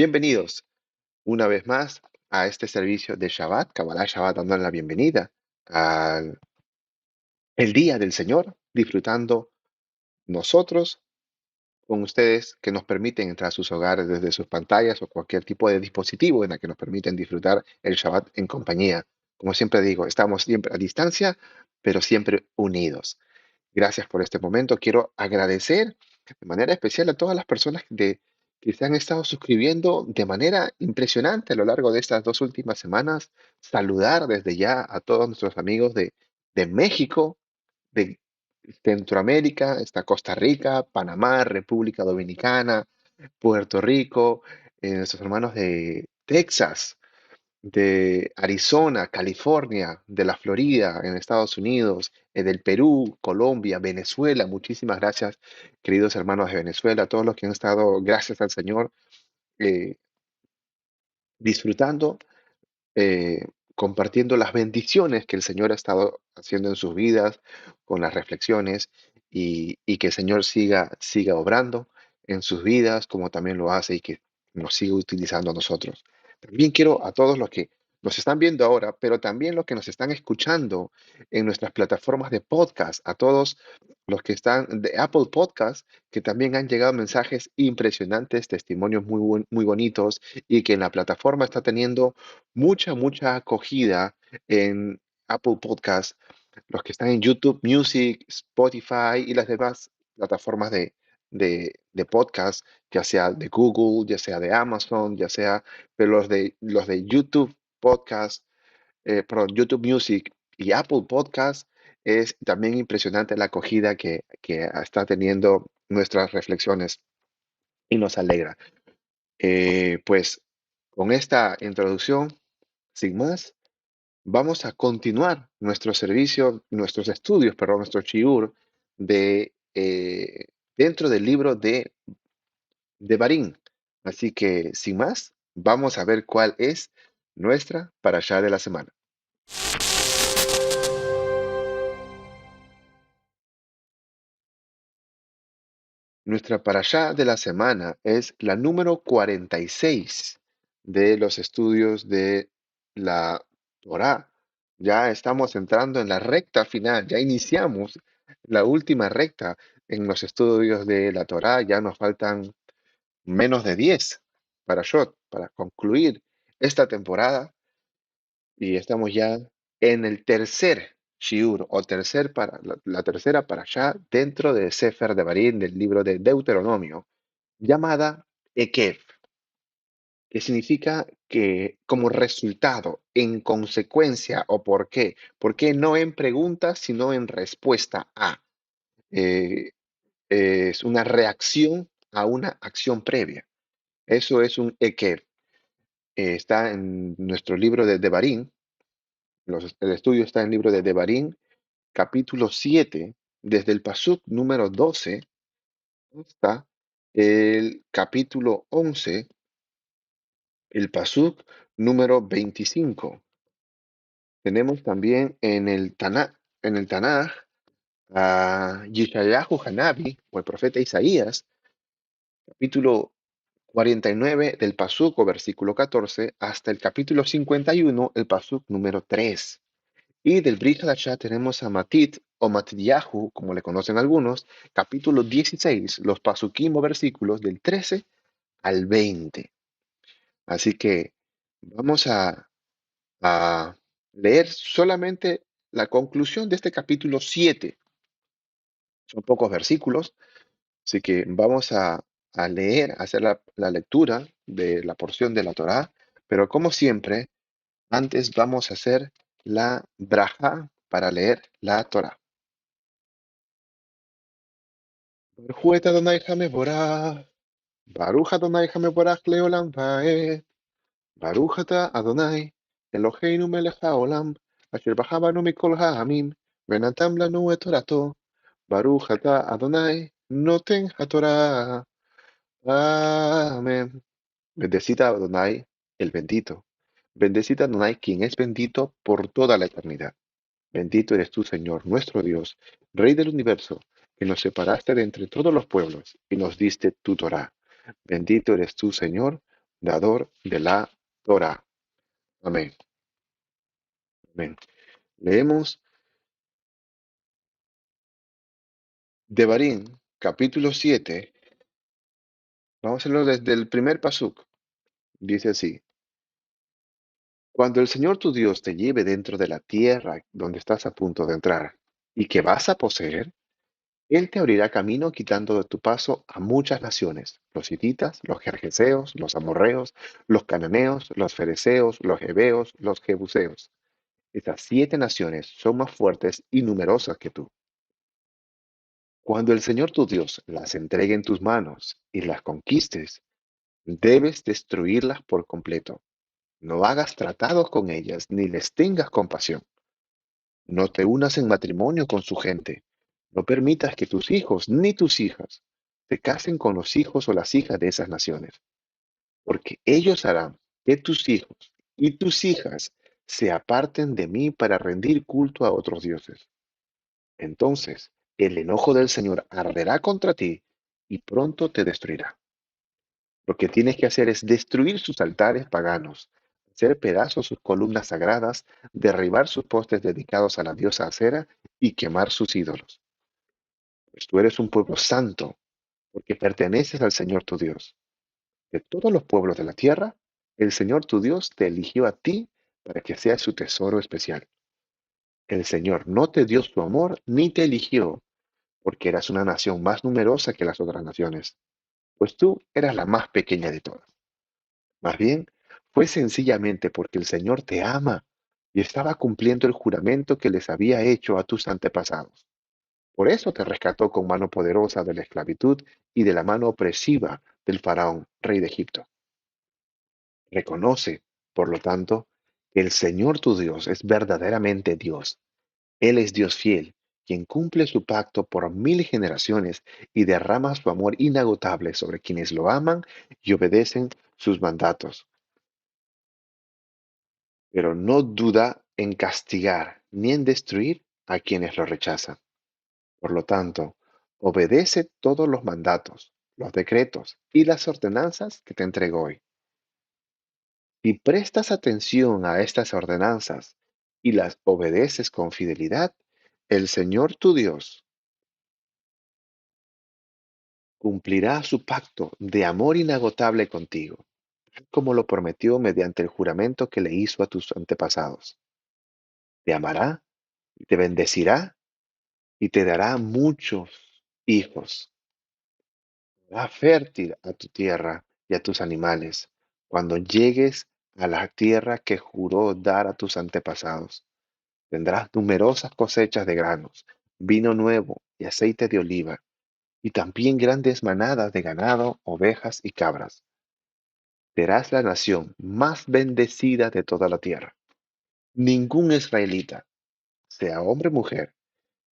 Bienvenidos una vez más a este servicio de Shabbat, Kabbalah Shabbat, dando la bienvenida al el Día del Señor, disfrutando nosotros con ustedes que nos permiten entrar a sus hogares desde sus pantallas o cualquier tipo de dispositivo en la que nos permiten disfrutar el Shabbat en compañía. Como siempre digo, estamos siempre a distancia, pero siempre unidos. Gracias por este momento. Quiero agradecer de manera especial a todas las personas que se han estado suscribiendo de manera impresionante a lo largo de estas 2 últimas semanas. Saludar desde ya a todos nuestros amigos de México, de Centroamérica, está Costa Rica, Panamá, República Dominicana, Puerto Rico, nuestros hermanos de Texas, de Arizona, California, de la Florida, en Estados Unidos, del Perú, Colombia, Venezuela. Muchísimas gracias, queridos hermanos de Venezuela, a todos los que han estado, gracias al Señor, eh, disfrutando, eh, compartiendo las bendiciones que el Señor ha estado haciendo en sus vidas, con las reflexiones, y que el Señor siga obrando en sus vidas, como también lo hace y que nos sigue utilizando a nosotros. También quiero a todos los que nos están viendo ahora, pero también los que nos están escuchando en nuestras plataformas de podcast, a todos los que están de Apple Podcast, que también han llegado mensajes impresionantes, testimonios muy bonitos, y que en la plataforma está teniendo mucha acogida en Apple Podcast, los que están en YouTube Music, Spotify y las demás plataformas de podcast, ya sea de Google, ya sea de Amazon, ya sea, pero los de YouTube Podcast, perdón, YouTube Music y Apple Podcast, es también impresionante la acogida que está teniendo nuestras reflexiones y nos alegra. Pues con esta introducción, sin más, vamos a continuar nuestro servicio, nuestros estudios, perdón, nuestro shiur dentro del libro de Barín. Así que, sin más, vamos a ver cuál es nuestra parashá de la semana. Nuestra parashá de la semana es la número 46 de los estudios de la Torá. Ya estamos entrando en la recta final, ya iniciamos la última recta en los estudios de la Torá. Ya nos faltan menos de 10 parashot para concluir esta temporada y estamos ya en el tercer shiur o la tercera parashá dentro de Sefer de Barín, del libro de Deuteronomio, llamada Ekev, que significa que como resultado, en consecuencia o por qué. ¿Por qué no en pregunta, sino en respuesta a? Eh, es una reacción a una acción previa. Eso es un Ekev. Está en nuestro libro de Devarim. El estudio está en el libro de Devarim, capítulo 7, desde el pasuk número 12 hasta el capítulo 11, el pasuk número 25. Tenemos también en el Tanaj a Yeshayahu Hanabi, o el profeta Isaías, capítulo 49 del pasuk o versículo 14 hasta el capítulo 51, el pasuk número 3. Y del Brit Hadashah tenemos a Matit o Matidyahu, como le conocen algunos, capítulo 16, los pasukim o versículos del 13 al 20. Así que vamos a leer solamente la conclusión de este capítulo 7. Son pocos versículos, así que vamos a leer, a hacer la lectura de la porción de la Torá, pero como siempre, antes vamos a hacer la braja para leer la Torá. Baruch et Adonai Hamevorach, Baruch Adonai Hamevorach Leolam Vaed, Baruch ata Adonai, Eloheinu melech haolam, asher bנו מכל העמים, ונתן לנו את תורתו. Baruch ata Adonai, noten haTorah. Amén. Bendecida Adonai, el bendito. Bendecida Adonai, quien es bendito por toda la eternidad. Bendito eres tú, Señor, nuestro Dios, Rey del universo, que nos separaste de entre todos los pueblos y nos diste tu Torá. Bendito eres tú, Señor, dador de la Torá. Amén. Amén. Leemos Devarim, capítulo 7. Vamos a hacerlo desde el primer pasuk. Dice así: Cuando el Señor tu Dios te lleve dentro de la tierra donde estás a punto de entrar y que vas a poseer, Él te abrirá camino quitando de tu paso a muchas naciones: los hititas, los gergeseos, los amorreos, los cananeos, los fereceos, los heveos, los jebuseos. Estas 7 naciones son más fuertes y numerosas que tú. Cuando el Señor tu Dios las entregue en tus manos y las conquistes, debes destruirlas por completo. No hagas tratados con ellas ni les tengas compasión. No te unas en matrimonio con su gente. No permitas que tus hijos ni tus hijas se casen con los hijos o las hijas de esas naciones, porque ellos harán que tus hijos y tus hijas se aparten de mí para rendir culto a otros dioses. Entonces el enojo del Señor arderá contra ti y pronto te destruirá. Lo que tienes que hacer es destruir sus altares paganos, hacer pedazos sus columnas sagradas, derribar sus postes dedicados a la diosa Acera y quemar sus ídolos. Pues tú eres un pueblo santo, porque perteneces al Señor tu Dios. De todos los pueblos de la tierra, el Señor tu Dios te eligió a ti para que seas su tesoro especial. El Señor no te dio su amor ni te eligió, porque eras una nación más numerosa que las otras naciones, pues tú eras la más pequeña de todas. Más bien, fue sencillamente porque el Señor te ama y estaba cumpliendo el juramento que les había hecho a tus antepasados. Por eso te rescató con mano poderosa de la esclavitud y de la mano opresiva del faraón, rey de Egipto. Reconoce, por lo tanto, que el Señor tu Dios es verdaderamente Dios. Él es Dios fiel, quien cumple su pacto por 1000 generaciones y derrama su amor inagotable sobre quienes lo aman y obedecen sus mandatos, pero no duda en castigar ni en destruir a quienes lo rechazan. Por lo tanto, obedece todos los mandatos, los decretos y las ordenanzas que te entrego hoy. Si prestas atención a estas ordenanzas y las obedeces con fidelidad, el Señor tu Dios cumplirá su pacto de amor inagotable contigo, como lo prometió mediante el juramento que le hizo a tus antepasados. Te amará y te bendecirá y te dará muchos hijos. Hará fértil a tu tierra y a tus animales cuando llegues a la tierra que juró dar a tus antepasados. Tendrás numerosas cosechas de granos, vino nuevo y aceite de oliva, y también grandes manadas de ganado, ovejas y cabras. Serás la nación más bendecida de toda la tierra. Ningún israelita, sea hombre o mujer,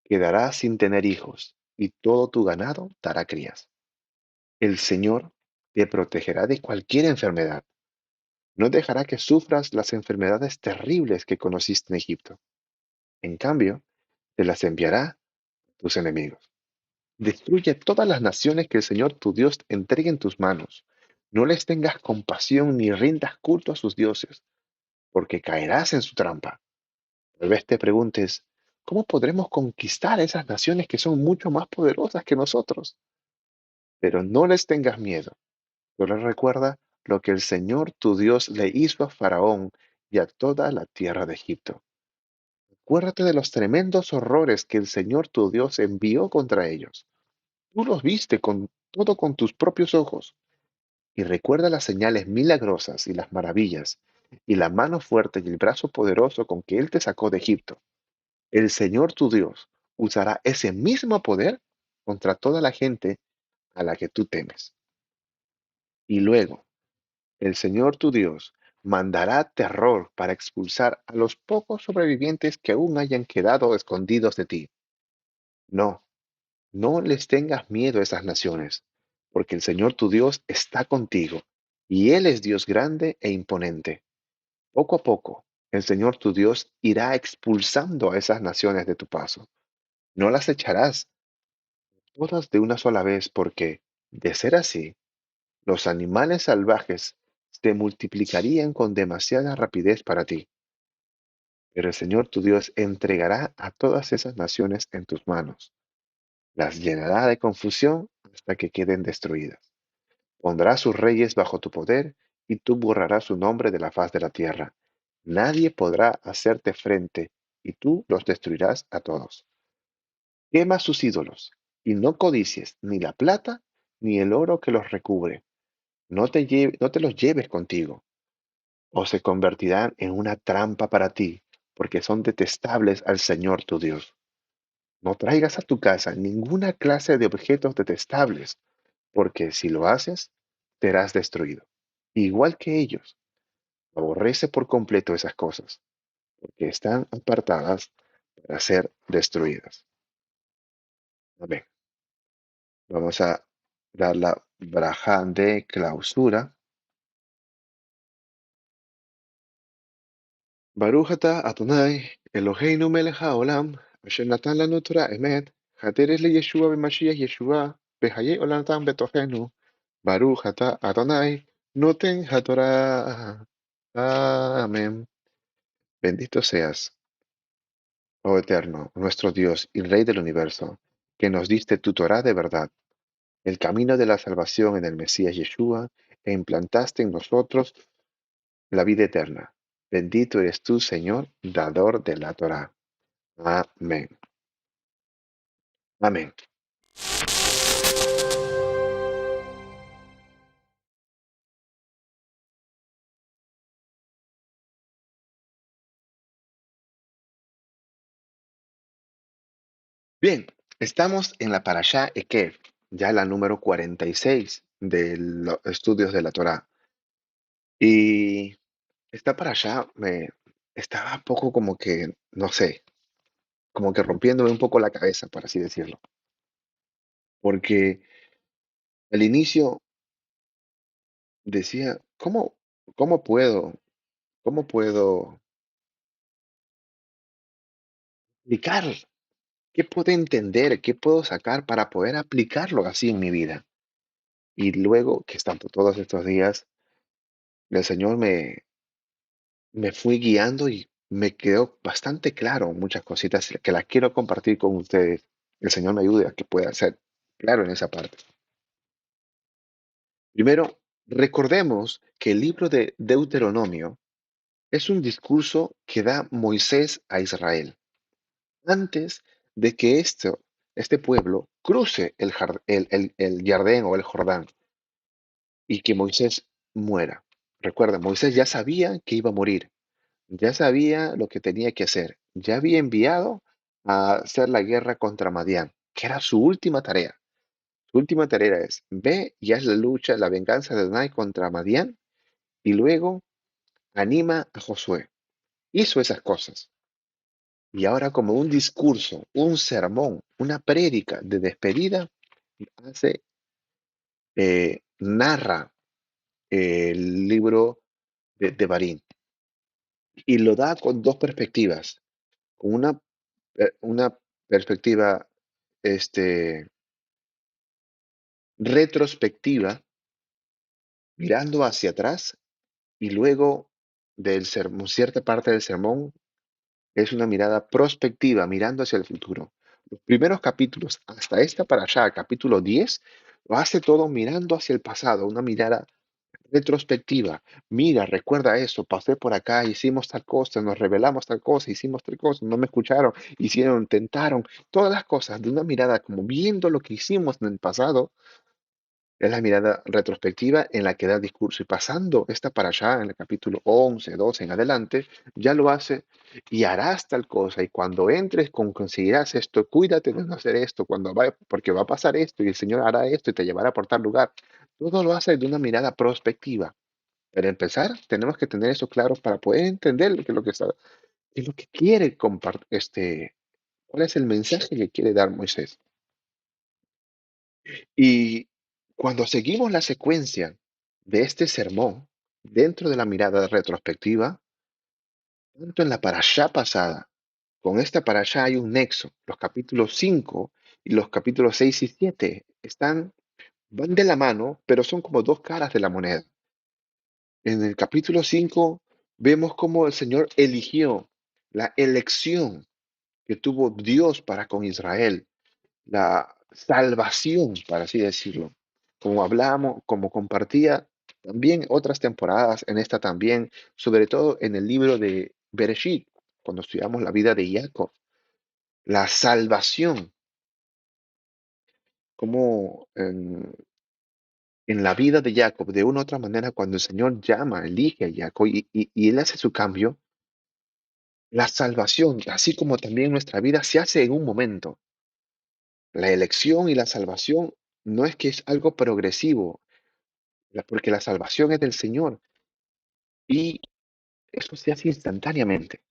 quedará sin tener hijos, y todo tu ganado dará crías. El Señor te protegerá de cualquier enfermedad. No dejará que sufras las enfermedades terribles que conociste en Egipto. En cambio, te las enviará a tus enemigos. Destruye todas las naciones que el Señor tu Dios entregue en tus manos. No les tengas compasión ni rindas culto a sus dioses, porque caerás en su trampa. Tal vez te preguntes, ¿cómo podremos conquistar esas naciones que son mucho más poderosas que nosotros? Pero no les tengas miedo. Solo recuerda lo que el Señor tu Dios le hizo a Faraón y a toda la tierra de Egipto. Acuérdate de los tremendos horrores que el Señor tu Dios envió contra ellos. Tú los viste con todo con tus propios ojos. Y recuerda las señales milagrosas y las maravillas, y la mano fuerte y el brazo poderoso con que Él te sacó de Egipto. El Señor tu Dios usará ese mismo poder contra toda la gente a la que tú temes. Y luego, el Señor tu Dios mandará terror para expulsar a los pocos sobrevivientes que aún hayan quedado escondidos de ti. No, no les tengas miedo a esas naciones, porque el Señor tu Dios está contigo, y Él es Dios grande e imponente. Poco a poco, el Señor tu Dios irá expulsando a esas naciones de tu paso. No las echarás todas de una sola vez, porque, de ser así, los animales salvajes se multiplicarían con demasiada rapidez para ti. Pero el Señor tu Dios entregará a todas esas naciones en tus manos. Las llenará de confusión hasta que queden destruidas. Pondrá sus reyes bajo tu poder y tú borrarás su nombre de la faz de la tierra. Nadie podrá hacerte frente y tú los destruirás a todos. Quema sus ídolos y no codicies ni la plata ni el oro que los recubre. No te los lleves contigo, o se convertirán en una trampa para ti, porque son detestables al Señor tu Dios. No traigas a tu casa ninguna clase de objetos detestables, porque si lo haces, serás destruido. Igual que ellos, aborrece por completo esas cosas, porque están apartadas para ser destruidas. Amén. Vamos a dar la braja de clausura. Baruch atah Adonai, Eloheinu melech haolam, asher natan lanu Torah emet, haderes leyeshua b'mashiach Yeshua, behaye olamtam betochenu. Baruch atah Adonai, noten haTorah. Amén. Bendito seas, oh Eterno, nuestro Dios y Rey del universo, que nos diste tu Torah de verdad, el camino de la salvación en el Mesías Yeshua, e implantaste en nosotros la vida eterna. Bendito eres tú, Señor, dador de la Torah. Amén. Amén. Bien, estamos en la Parashá Ekev, ya la número 46 de los estudios de la Torá. Y esta Parashá me estaba un poco como que, no sé, como que rompiéndome un poco la cabeza, por así decirlo. Porque al inicio decía, cómo puedo, cómo puedo aplicar? ¿Qué puedo entender? ¿Qué puedo sacar para poder aplicarlo así en mi vida? Y luego que estando todos estos días, el Señor me fui guiando y me quedó bastante claro muchas cositas que las quiero compartir con ustedes. El Señor me ayude a que pueda ser claro en esa parte. Primero, recordemos que el libro de Deuteronomio es un discurso que da Moisés a Israel antes de que este pueblo cruce el Jardín o el Jordán y que Moisés muera. Recuerda, Moisés ya sabía que iba a morir, ya sabía lo que tenía que hacer, ya había enviado a hacer la guerra contra Madián, que era su última tarea. Su última tarea es, ve y haz la lucha, la venganza de Adonai contra Madián, y luego anima a Josué. Hizo esas cosas. Y ahora como un discurso, un sermón, una prédica de despedida, narra el libro de Barín y lo da con dos perspectivas, con una perspectiva este, retrospectiva, mirando hacia atrás, y luego del sermón, cierta parte del sermón es una mirada prospectiva, mirando hacia el futuro. Los primeros capítulos, hasta esta para allá, capítulo 10 lo hace todo mirando hacia el pasado, una mirada retrospectiva. Mira, recuerda eso, pasé por acá, hicimos tal cosa, nos revelamos tal cosa, hicimos tal cosa, no me escucharon, hicieron, tentaron, todas las cosas de una mirada como viendo lo que hicimos en el pasado. Es la mirada retrospectiva en la que da el discurso y pasando esta para allá en el capítulo 11, 12 en adelante, ya lo hace y harás tal cosa y cuando entres conseguirás esto, cuídate de no hacer esto, porque va a pasar esto y el Señor hará esto y te llevará por tal lugar. Todo lo hace de una mirada prospectiva. Para empezar, tenemos que tener eso claro para poder entender qué es lo que quiere compartir, cuál es el mensaje que quiere dar Moisés. Y cuando seguimos la secuencia de este sermón, dentro de la mirada retrospectiva, tanto en la parashá pasada, con esta parashá hay un nexo. Los capítulos 5 y los capítulos 6 y 7 van de la mano, pero son como dos caras de la moneda. En el capítulo 5 vemos cómo el Señor eligió la elección que tuvo Dios para con Israel, la salvación, para así decirlo. Como hablamos, como compartía también otras temporadas, en esta también, sobre todo en el libro de Bereshit, cuando estudiamos la vida de Jacob, la salvación, como en la vida de Jacob, de una u otra manera, cuando el Señor llama, elige a Jacob y él hace su cambio, la salvación, así como también nuestra vida, se hace en un momento. La elección y la salvación no es que es algo progresivo, porque la salvación es del Señor y eso se hace instantáneamente.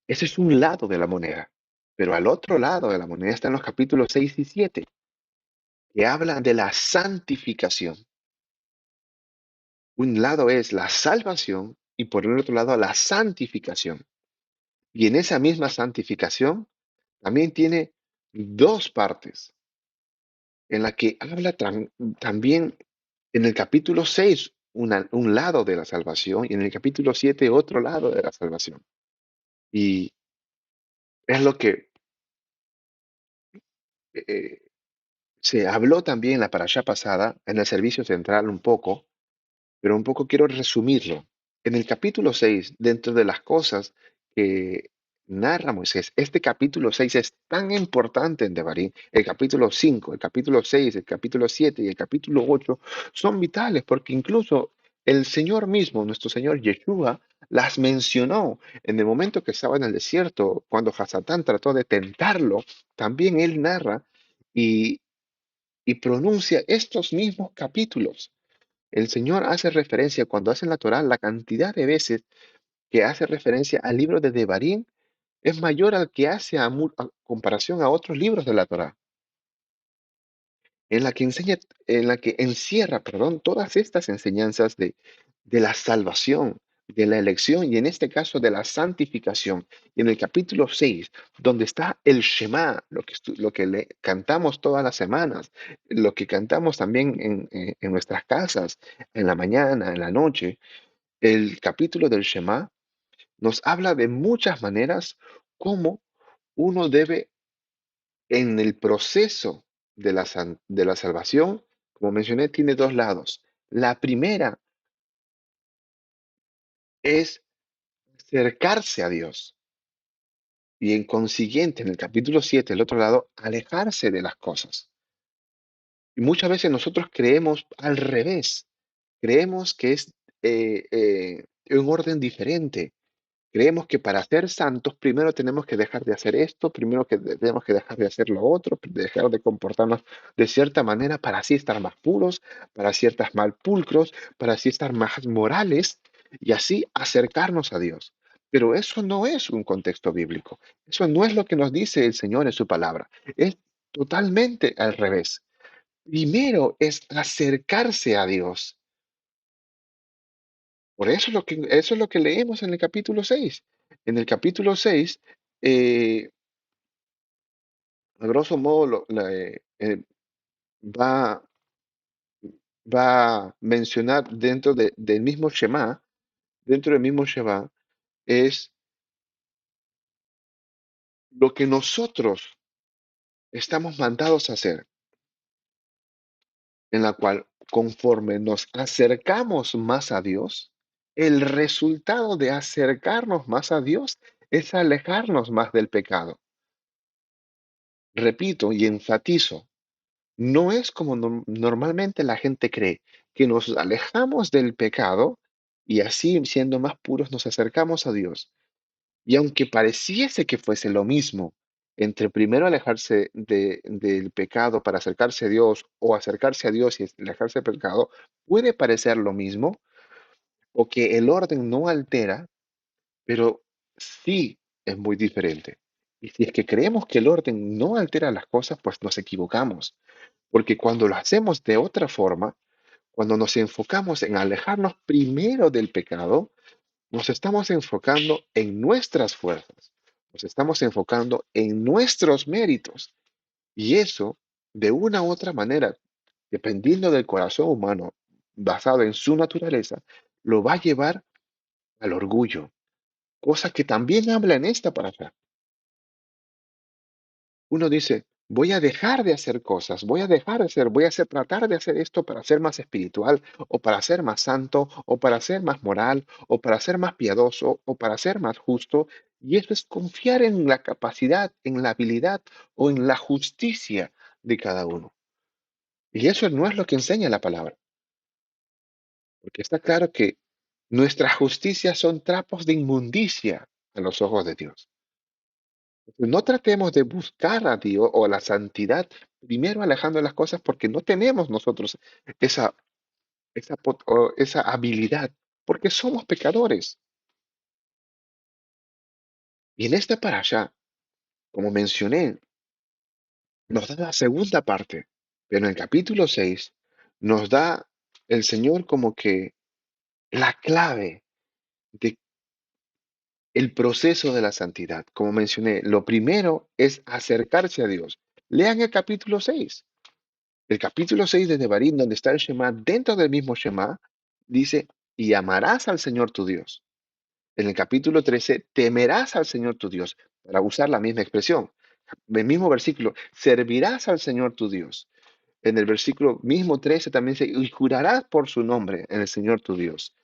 Ese es un lado de la moneda. Pero al otro lado de la moneda están los capítulos 6 y 7, que hablan de la santificación. Un lado es la salvación y por el otro lado la santificación. Y en esa misma santificación también tiene dos partes, en la que habla también en el capítulo 6 un lado de la salvación y en el capítulo 7 otro lado de la salvación. Y es lo que eh, se habló también la parashá pasada, en el servicio central un poco, pero un poco quiero resumirlo. En el capítulo 6, dentro de las cosas que narra Moisés, este capítulo 6 es tan importante en Devarim. El capítulo 5, el capítulo 6, el capítulo 7 y el capítulo 8 son vitales porque incluso el Señor mismo, nuestro Señor Yeshua, las mencionó en el momento que estaba en el desierto, cuando Hasatán trató de tentarlo, también él narra y, y pronuncia estos mismos capítulos. El Señor hace referencia, cuando hace en la Torá, la cantidad de veces que hace referencia al libro de Devarim es mayor al que hace a comparación a otros libros de la Torá, en la que enseña, en la que encierra, perdón, todas estas enseñanzas de la salvación, de la elección y en este caso de la santificación. Y en el capítulo 6, donde está el Shema, lo que le cantamos todas las semanas, lo que cantamos también en nuestras casas, en la mañana, en la noche. El capítulo del Shema nos habla de muchas maneras cómo uno debe, en el proceso de la salvación, como mencioné, tiene dos lados. La primera es acercarse a Dios y en consiguiente, en el capítulo 7 el otro lado, alejarse de las cosas. Y muchas veces nosotros creemos al revés, creemos que es un orden diferente. Creemos que para ser santos primero tenemos que dejar de hacer esto, primero que tenemos que dejar de hacer lo otro, dejar de comportarnos de cierta manera para así estar más puros, para así estar más pulcros, para así estar más morales y así acercarnos a Dios. Pero eso no es un contexto bíblico. Eso no es lo que nos dice el Señor en su palabra. Es totalmente al revés. Primero es acercarse a Dios. Por eso es lo que leemos en el capítulo 6. En el capítulo 6, eh, a grosso modo, va, va a mencionar dentro del mismo Shema, es lo que nosotros estamos mandados a hacer, en la cual conforme nos acercamos más a Dios, el resultado de acercarnos más a Dios es alejarnos más del pecado. Repito y enfatizo, no es como normalmente la gente cree, que nos alejamos del pecado y así siendo más puros nos acercamos a Dios. Y aunque pareciese que fuese lo mismo, entre primero alejarse del pecado para acercarse a Dios o acercarse a Dios y alejarse del pecado, puede parecer lo mismo o que el orden no altera, pero sí es muy diferente. Y si es que creemos que el orden no altera las cosas, pues nos equivocamos. Porque cuando lo hacemos de otra forma, cuando nos enfocamos en alejarnos primero del pecado, nos estamos enfocando en nuestras fuerzas, nos estamos enfocando en nuestros méritos. Y eso, de una u otra manera, dependiendo del corazón humano, basado en su naturaleza, lo va a llevar al orgullo, cosa que también habla en esta parasha. Uno dice, voy a dejar de hacer cosas, voy a hacer, tratar de hacer esto para ser más espiritual, o para ser más santo, o para ser más moral, o para ser más piadoso, o para ser más justo. Y eso es confiar en la capacidad, en la habilidad o en la justicia de cada uno. Y eso no es lo que enseña la palabra, porque está claro que nuestras justicias son trapos de inmundicia a los ojos de Dios. No tratemos de buscar a Dios o la santidad primero alejando las cosas porque no tenemos nosotros esa, esa habilidad, porque somos pecadores. Y en esta parasha, como mencioné, nos da la segunda parte, pero en el capítulo 6 nos da el Señor como que la clave de el proceso de la santidad. Como mencioné, lo primero es acercarse a Dios. Lean el capítulo 6. El capítulo 6 de Devarim, donde está el Shema, dentro del mismo Shema, dice, y amarás al Señor tu Dios. En el capítulo 13, temerás al Señor tu Dios, para usar la misma expresión. El mismo versículo, servirás al Señor tu Dios. En el versículo mismo 13 también dice, y jurarás por su nombre en el Señor tu Dios.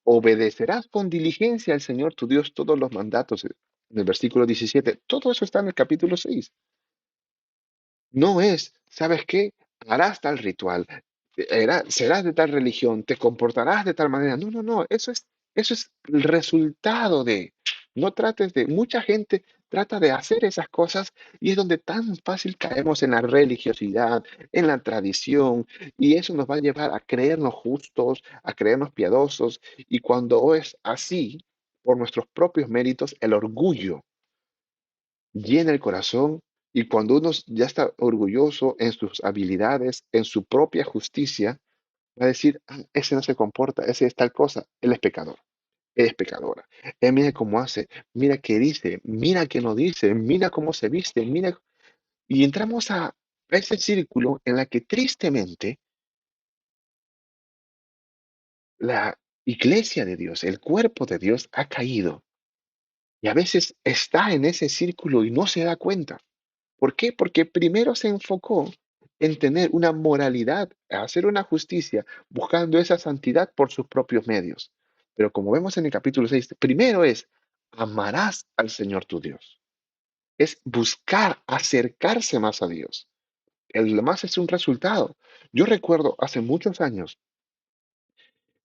Obedecerás con diligencia al Señor tu Dios todos los mandatos. En el versículo 17, todo eso está en el capítulo 6. No es, ¿sabes qué? Harás tal ritual, serás de tal religión, te comportarás de tal manera. No, no, no, eso es el resultado de. No trates de, mucha gente trata de hacer esas cosas y es donde tan fácil caemos en la religiosidad, en la tradición, y eso nos va a llevar a creernos justos, a creernos piadosos, y cuando es así, por nuestros propios méritos, el orgullo llena el corazón y cuando uno ya está orgulloso en sus habilidades, en su propia justicia, va a decir, "Ah, ese no se comporta, ese es tal cosa, él es pecador, él es pecadora. Él mira cómo hace, mira qué dice, mira qué no dice, mira cómo se viste, mira". Y entramos a ese círculo en la que tristemente la iglesia de Dios, el cuerpo de Dios ha caído y a veces está en ese círculo y no se da cuenta. ¿Por qué? Porque primero se enfocó en tener una moralidad, a hacer una justicia, buscando esa santidad por sus propios medios. Pero como vemos en el capítulo 6, primero es, amarás al Señor tu Dios. Es buscar acercarse más a Dios. El demás es un resultado. Yo recuerdo hace muchos años,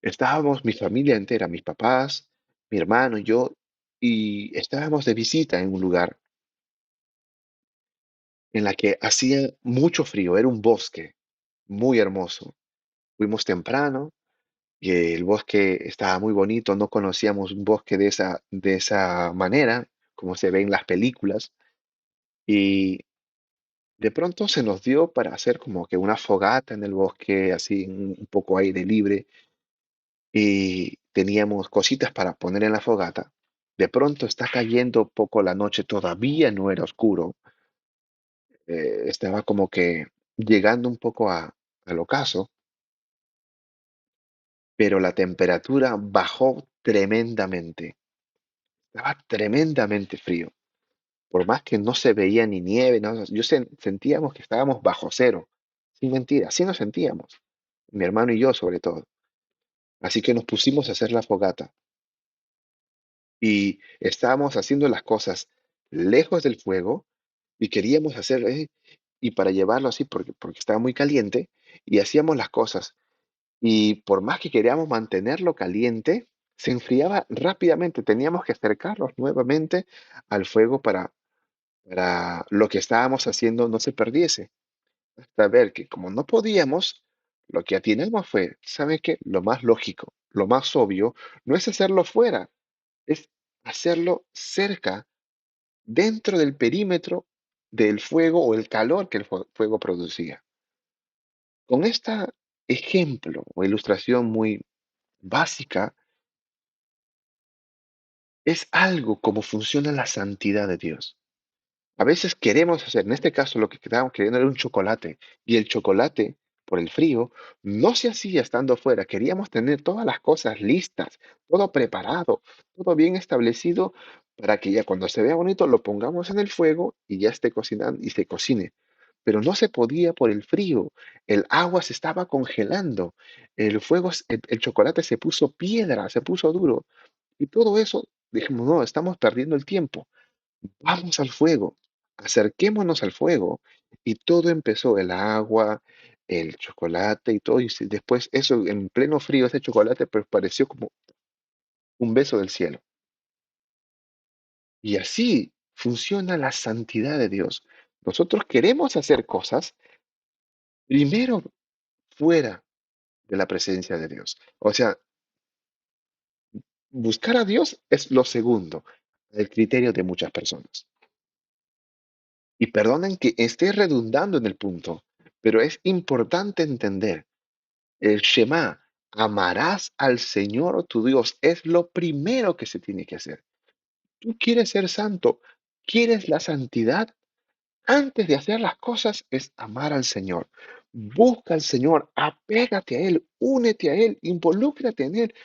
estábamos mi familia entera, mis papás, mi hermano y yo, y estábamos de visita en un lugar en la que hacía mucho frío, era un bosque muy hermoso. Fuimos temprano y el bosque estaba muy bonito, no conocíamos un bosque de esa manera, como se ve en las películas, y de pronto se nos dio para hacer como que una fogata en el bosque, así un poco aire libre, y teníamos cositas para poner en la fogata. De pronto está cayendo poco la noche, todavía no era oscuro, estaba como que llegando un poco al ocaso, pero la temperatura bajó tremendamente. Estaba tremendamente frío. Por más que no se veía ni nieve, nada, sentíamos que estábamos bajo cero. Sin mentira, así nos sentíamos. Mi hermano y yo sobre todo. Así que nos pusimos a hacer la fogata y estábamos haciendo las cosas lejos del fuego y queríamos hacer, y para llevarlo así porque estaba muy caliente y hacíamos las cosas. Y por más que queríamos mantenerlo caliente, se enfriaba rápidamente. Teníamos que acercarnos nuevamente al fuego para lo que estábamos haciendo no se perdiese. Hasta ver que como no podíamos, lo que atinamos fue, ¿sabe qué? Lo más lógico, lo más obvio, no es hacerlo fuera, es hacerlo cerca, dentro del perímetro del fuego o el calor que el fuego producía. Con este ejemplo o ilustración muy básica, es algo como funciona la santidad de Dios. A veces queremos hacer, en este caso lo que estábamos queriendo era un chocolate, y el chocolate por el frío, no se hacía estando afuera. Queríamos tener todas las cosas listas, todo preparado, todo bien establecido para que ya cuando se vea bonito lo pongamos en el fuego y ya esté cocinando y se cocine. Pero no se podía por el frío. El agua se estaba congelando. El fuego, el chocolate se puso piedra, se puso duro. Y todo eso, dijimos, no, estamos perdiendo el tiempo. Vamos al fuego, acerquémonos al fuego. Y todo empezó, el agua, el chocolate y todo. Y después eso, en pleno frío, ese chocolate pues, pareció como un beso del cielo. Y así funciona la santidad de Dios. Nosotros queremos hacer cosas primero fuera de la presencia de Dios. O sea, buscar a Dios es lo segundo, el criterio de muchas personas. Y perdonen que esté redundando en el punto, pero es importante entender, el Shema, amarás al Señor tu Dios, es lo primero que se tiene que hacer. Tú quieres ser santo, quieres la santidad, antes de hacer las cosas es amar al Señor. Busca al Señor, apégate a Él, únete a Él, involúcrate en Él,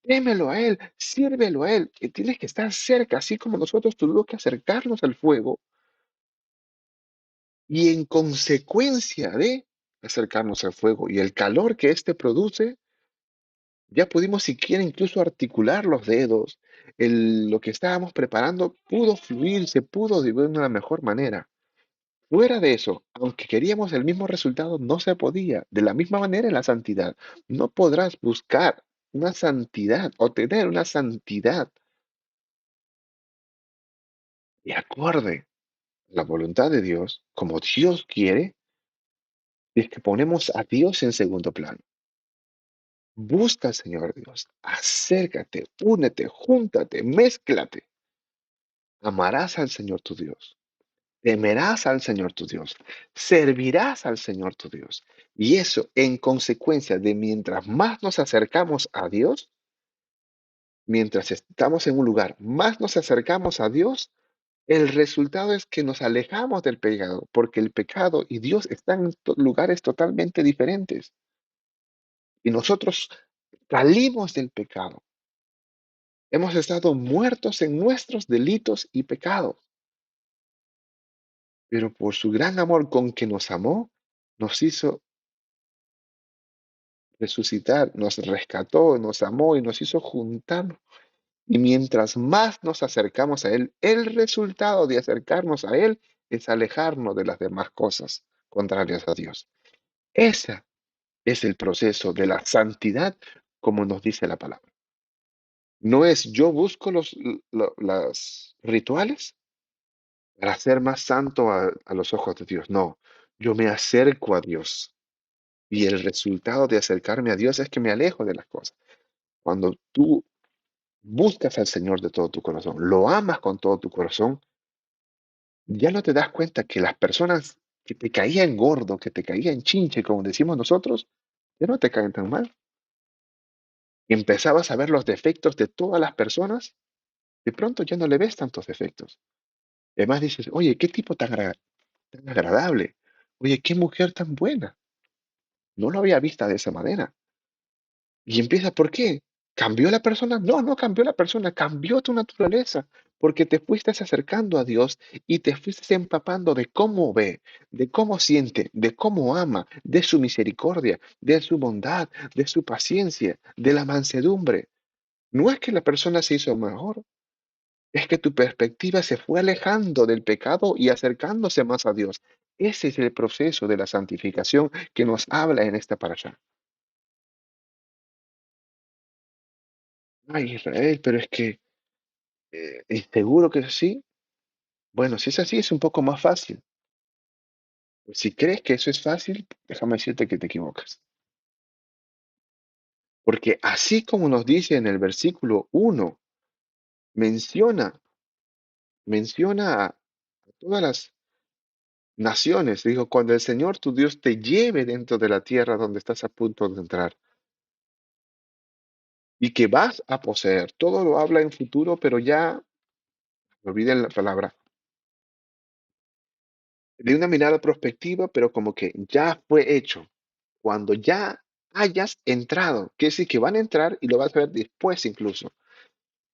témelo a Él, sírvelo a Él, que tienes que estar cerca, así como nosotros tuvimos que acercarnos al fuego y en consecuencia de acercarnos al fuego y el calor que éste produce, ya pudimos siquiera incluso articular los dedos. Lo que estábamos preparando pudo fluir, se pudo de una mejor manera. Fuera de eso, aunque queríamos el mismo resultado, no se podía. De la misma manera en la santidad. No podrás buscar una santidad o tener una santidad de acorde a la voluntad de Dios, como Dios quiere, si es que ponemos a Dios en segundo plano. Busca al Señor Dios, acércate, únete, júntate, mézclate. Amarás al Señor tu Dios, temerás al Señor tu Dios, servirás al Señor tu Dios. Y eso, en consecuencia de mientras más nos acercamos a Dios, mientras estamos en un lugar, más nos acercamos a Dios, el resultado es que nos alejamos del pecado, porque el pecado y Dios están en lugares totalmente diferentes. Y nosotros salimos del pecado. Hemos estado muertos en nuestros delitos y pecados, pero por su gran amor con que nos amó, nos hizo resucitar, nos rescató, nos amó y nos hizo juntarnos. Y mientras más nos acercamos a Él, el resultado de acercarnos a Él es alejarnos de las demás cosas contrarias a Dios. Ese es el proceso de la santidad, como nos dice la palabra. No es yo busco los rituales para ser más santo a los ojos de Dios. No, yo me acerco a Dios y el resultado de acercarme a Dios es que me alejo de las cosas. Cuando tú buscas al Señor de todo tu corazón, lo amas con todo tu corazón, ya no te das cuenta que las personas que te caían gordo, que te caían chinche, como decimos nosotros, ya no te caen tan mal. Y empezabas a ver los defectos de todas las personas, de pronto ya no le ves tantos defectos. Además dices, oye, qué tipo tan agradable. Oye, qué mujer tan buena. No lo había visto de esa manera. Y empieza, ¿por qué? ¿Cambió la persona? No, no cambió la persona, cambió tu naturaleza, porque te fuiste acercando a Dios y te fuiste empapando de cómo ve, de cómo siente, de cómo ama, de su misericordia, de su bondad, de su paciencia, de la mansedumbre. No es que la persona se hizo mejor, es que tu perspectiva se fue alejando del pecado y acercándose más a Dios. Ese es el proceso de la santificación que nos habla en esta parasha. Ay, Israel, pero es que ¿es seguro que es así? Bueno, si es así, es un poco más fácil. Si crees que eso es fácil, déjame decirte que te equivocas. Porque así como nos dice en el versículo 1, menciona, menciona a todas las naciones. Digo, cuando el Señor tu Dios te lleve dentro de la tierra donde estás a punto de entrar y que vas a poseer. Todo lo habla en futuro, pero ya, olviden la palabra, de una mirada prospectiva, pero como que ya fue hecho. cuando ya hayas entrado, que sí que van a entrar y lo vas a ver después incluso.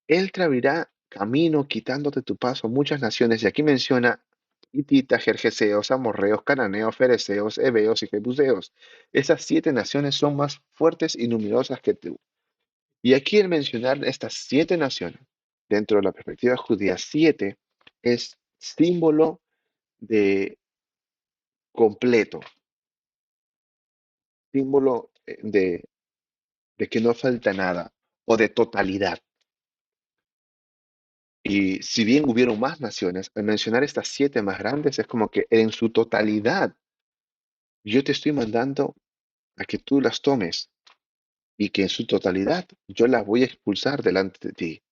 Él te abrirá camino quitándote tu paso a muchas naciones, y aquí menciona hititas, jerjeseos, amorreos, cananeos, fereceos, heveos y jebuseos. Esas 7 naciones son más fuertes y numerosas que tú. Y aquí el mencionar estas 7 naciones, dentro de la perspectiva judía, 7 es símbolo de completo, símbolo de que no falta nada o de totalidad. Y si bien hubieron más naciones, al mencionar estas 7 más grandes es como que en su totalidad yo te estoy mandando a que tú las tomes y que en su totalidad yo las voy a expulsar delante de ti.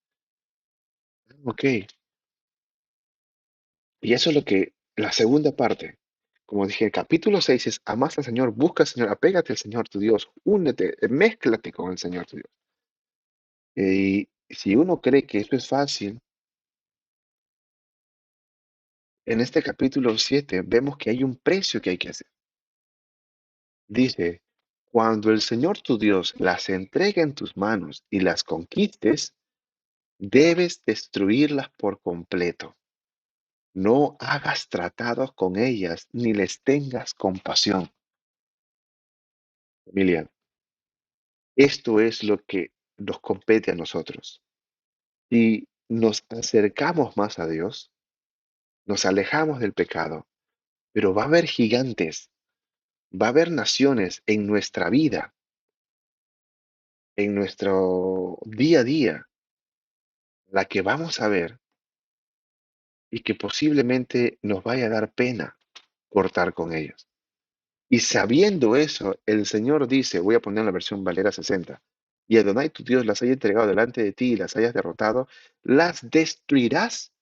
Ok, y eso es lo que la segunda parte, como dije, el capítulo 6 es amas al Señor, busca al Señor, apégate al Señor tu Dios, únete, mézclate con el Señor tu Dios. Y si uno cree que eso es fácil, en este capítulo 7 vemos que hay un precio que hay que hacer. Dice, cuando el Señor tu Dios las entregue en tus manos y las conquistes, debes destruirlas por completo. No hagas tratados con ellas ni les tengas compasión. Familia, esto es lo que nos compete a nosotros. Si nos acercamos más a Dios, nos alejamos del pecado, pero va a haber gigantes, va a haber naciones en nuestra vida, en nuestro día a día, la que vamos a ver y que posiblemente nos vaya a dar pena cortar con ellos. Y sabiendo eso, el Señor dice, voy a poner la versión Valera 60, y Adonai tu Dios las haya entregado delante de ti y las hayas derrotado, las destruirás,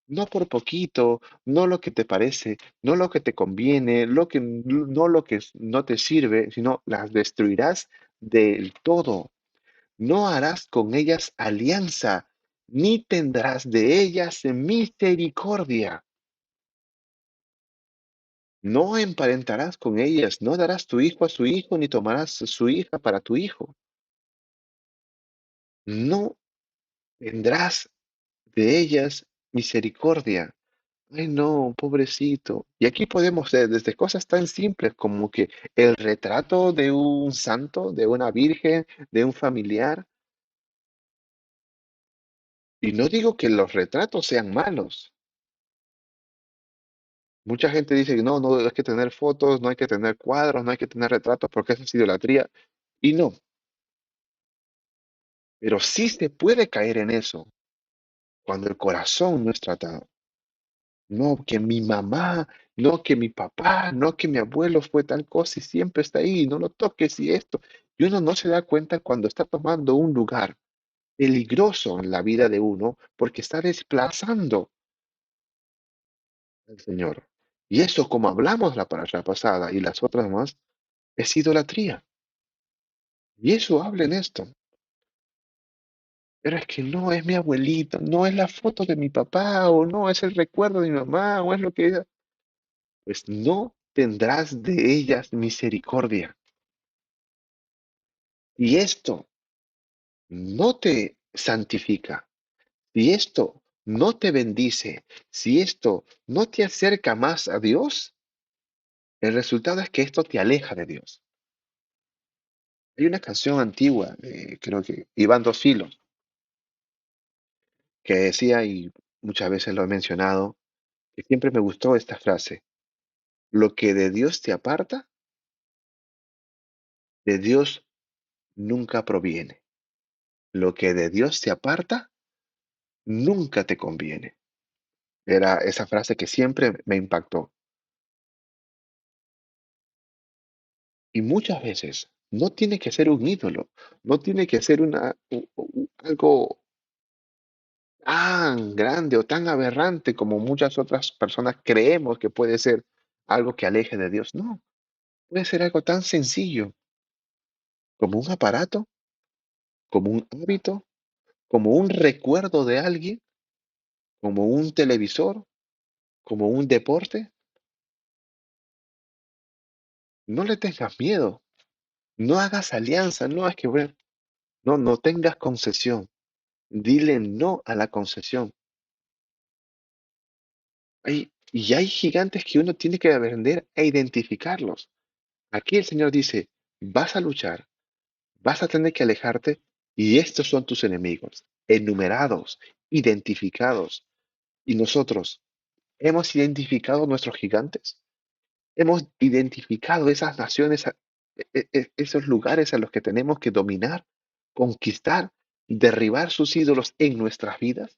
no por poquito, no lo que te parece, no lo que te conviene, no lo que no te sirve, sino las destruirás del todo. No harás con ellas alianza, ni tendrás de ellas misericordia. No emparentarás con ellas, no darás tu hijo a su hijo, ni tomarás su hija para tu hijo. No tendrás de ellas misericordia. Ay, no, pobrecito. Y aquí podemos ver desde cosas tan simples como que el retrato de un santo, de una virgen, de un familiar. Y no digo que los retratos sean malos. Mucha gente dice que no, no hay que tener fotos, no hay que tener cuadros, no hay que tener retratos porque eso es idolatría. Y no, pero sí se puede caer en eso cuando el corazón no es tratado. No, que mi mamá, no, que mi papá, no, que mi abuelo fue tal cosa y siempre está ahí, no lo toques y esto. Y uno no se da cuenta cuando está tomando un lugar peligroso en la vida de uno porque está desplazando al Señor. Y eso, como hablamos la parasha pasada y las otras más, es idolatría. Y eso habla en esto. Pero es que no es mi abuelito, no es la foto de mi papá, o no es el recuerdo de mi mamá, o es lo que ella. Pues no tendrás de ellas misericordia. Y esto no te santifica, si esto no te bendice, si esto no te acerca más a Dios, el resultado es que esto te aleja de Dios. Hay una canción antigua, creo que Iván Dos Filos, que decía, y muchas veces lo he mencionado, que siempre me gustó esta frase: lo que de Dios te aparta, de Dios nunca proviene. Lo que de Dios te aparta, nunca te conviene. Era esa frase que siempre me impactó. Y muchas veces no tiene que ser un ídolo, no tiene que ser algo tan grande o tan aberrante como muchas otras personas creemos que puede ser algo que aleje de Dios. No, puede ser algo tan sencillo como un aparato, como un hábito, como un recuerdo de alguien, como un televisor, como un deporte. No le tengas miedo. No hagas alianza, no es que, bueno, no, no tengas concesión. Dile no a la concesión. Y hay gigantes que uno tiene que aprender a identificarlos. Aquí el Señor dice, vas a luchar, vas a tener que alejarte y estos son tus enemigos, enumerados, identificados. Y nosotros, ¿hemos identificado nuestros gigantes? ¿Hemos identificado esas naciones, esos lugares a los que tenemos que dominar, conquistar, derribar sus ídolos en nuestras vidas?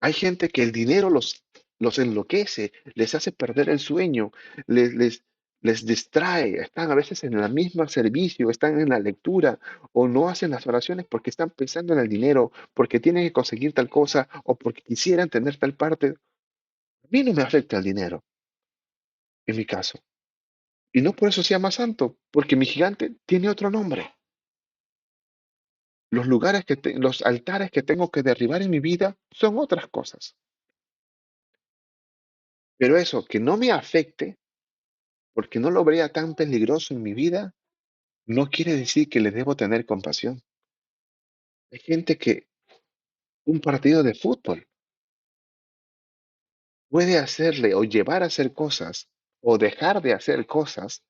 Hay gente que el dinero los enloquece, les hace perder el sueño, les, les, les distrae, están a veces en el mismo servicio, están en la lectura o no hacen las oraciones porque están pensando en el dinero, porque tienen que conseguir tal cosa o porque quisieran tener tal parte. A mí no me afecta el dinero, en mi caso. Y no por eso sea más santo, porque mi gigante tiene otro nombre. Los altares que tengo que derribar en mi vida son otras cosas. Pero eso que no me afecte, porque no lo vería tan peligroso en mi vida, no quiere decir que le debo tener compasión. Hay gente que un partido de fútbol puede hacerle o llevar a hacer cosas o dejar de hacer cosas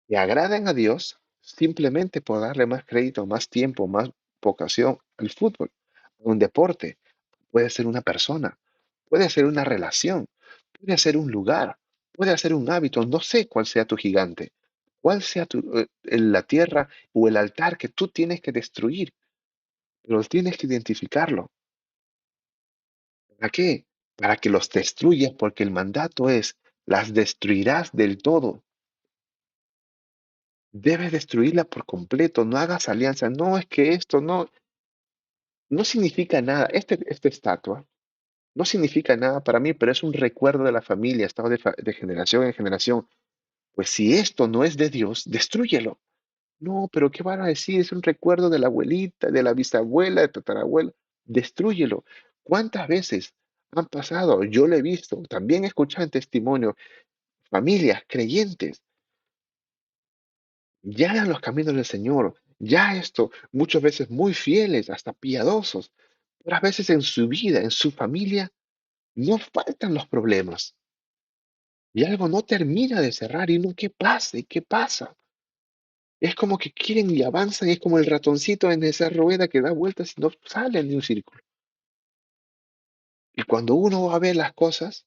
que agraden a Dios simplemente por darle más crédito, más tiempo, más vocación al fútbol, un deporte. Puede ser una persona, puede ser una relación, puede ser un lugar, puede ser un hábito. No sé cuál sea tu gigante, cuál sea la tierra o el altar que tú tienes que destruir, pero tienes que identificarlo. ¿Para qué? Para que los destruyas, porque el mandato es, las destruirás del todo. Debes destruirla por completo, no hagas alianza. No es que esto no significa nada. Esta estatua no significa nada para mí, pero es un recuerdo de la familia, estado de generación en generación. Pues si esto no es de Dios, destrúyelo. No, pero ¿qué van a decir? Es un recuerdo de la abuelita, de la bisabuela, de tatarabuela. Destrúyelo. ¿Cuántas veces han pasado? Yo lo he visto, también he escuchado en testimonio, familias creyentes, ya en los caminos del Señor, ya esto, muchas veces muy fieles, hasta piadosos, pero a veces en su vida, en su familia, no faltan los problemas. Y algo no termina de cerrar y no, ¿qué pasa? ¿Y qué pasa? Es como que quieren y avanzan, es como el ratoncito en esa rueda que da vueltas y no salen de un círculo. Y cuando uno va a ver las cosas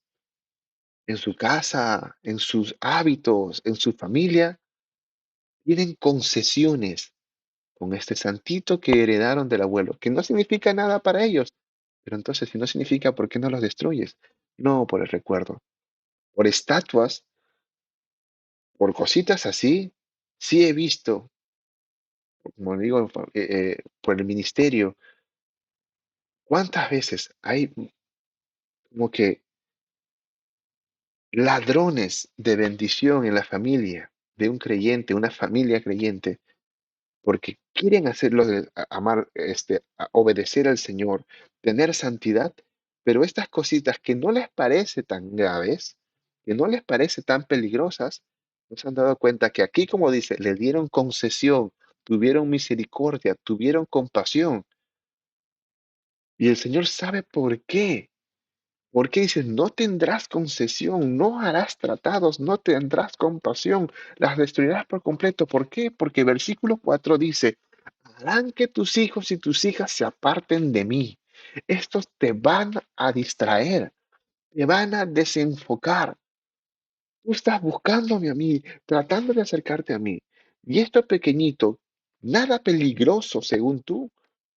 en su casa, en sus hábitos, en su familia, tienen concesiones con este santito que heredaron del abuelo, que no significa nada para ellos. Pero entonces, si no significa, ¿por qué no los destruyes? No por el recuerdo. Por estatuas, por cositas así, sí he visto, como digo, por el ministerio, cuántas veces hay como que ladrones de bendición en la familia de un creyente, una familia creyente, porque quieren hacerlo de amar, obedecer al Señor, tener santidad, pero estas cositas que no les parece tan graves, que no les parece tan peligrosas, no se han dado cuenta que aquí, como dice, le dieron concesión, tuvieron misericordia, tuvieron compasión, y el Señor sabe por qué. ¿Por qué dices, no tendrás concesión, no harás tratados, no tendrás compasión, las destruirás por completo? ¿Por qué? Porque versículo 4 dice, harán que tus hijos y tus hijas se aparten de mí. Estos te van a distraer, te van a desenfocar. Tú estás buscándome a mí, tratando de acercarte a mí. Y esto pequeñito, nada peligroso según tú,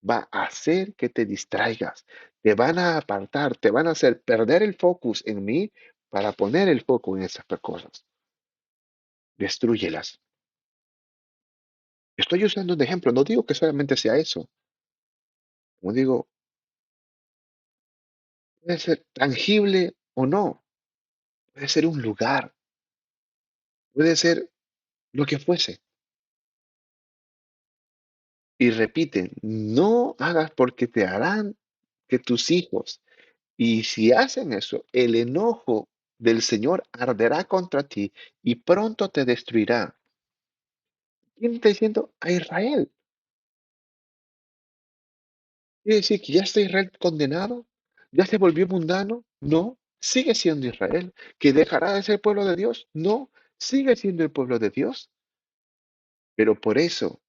va a hacer que te distraigas. Te van a apartar, te van a hacer perder el focus en mí para poner el foco en esas cosas. Destrúyelas. Estoy usando un ejemplo, no digo que solamente sea eso. Como digo, puede ser tangible o no, puede ser un lugar, puede ser lo que fuese. Y repite, no hagas porque te harán que tus hijos, y si hacen eso, el enojo del Señor arderá contra ti y pronto te destruirá. ¿Quién está diciendo? A Israel. ¿Quiere decir que ya está Israel condenado? ¿Ya se volvió mundano? No, sigue siendo Israel. ¿Que dejará de ser pueblo de Dios? No, sigue siendo el pueblo de Dios. Pero por eso,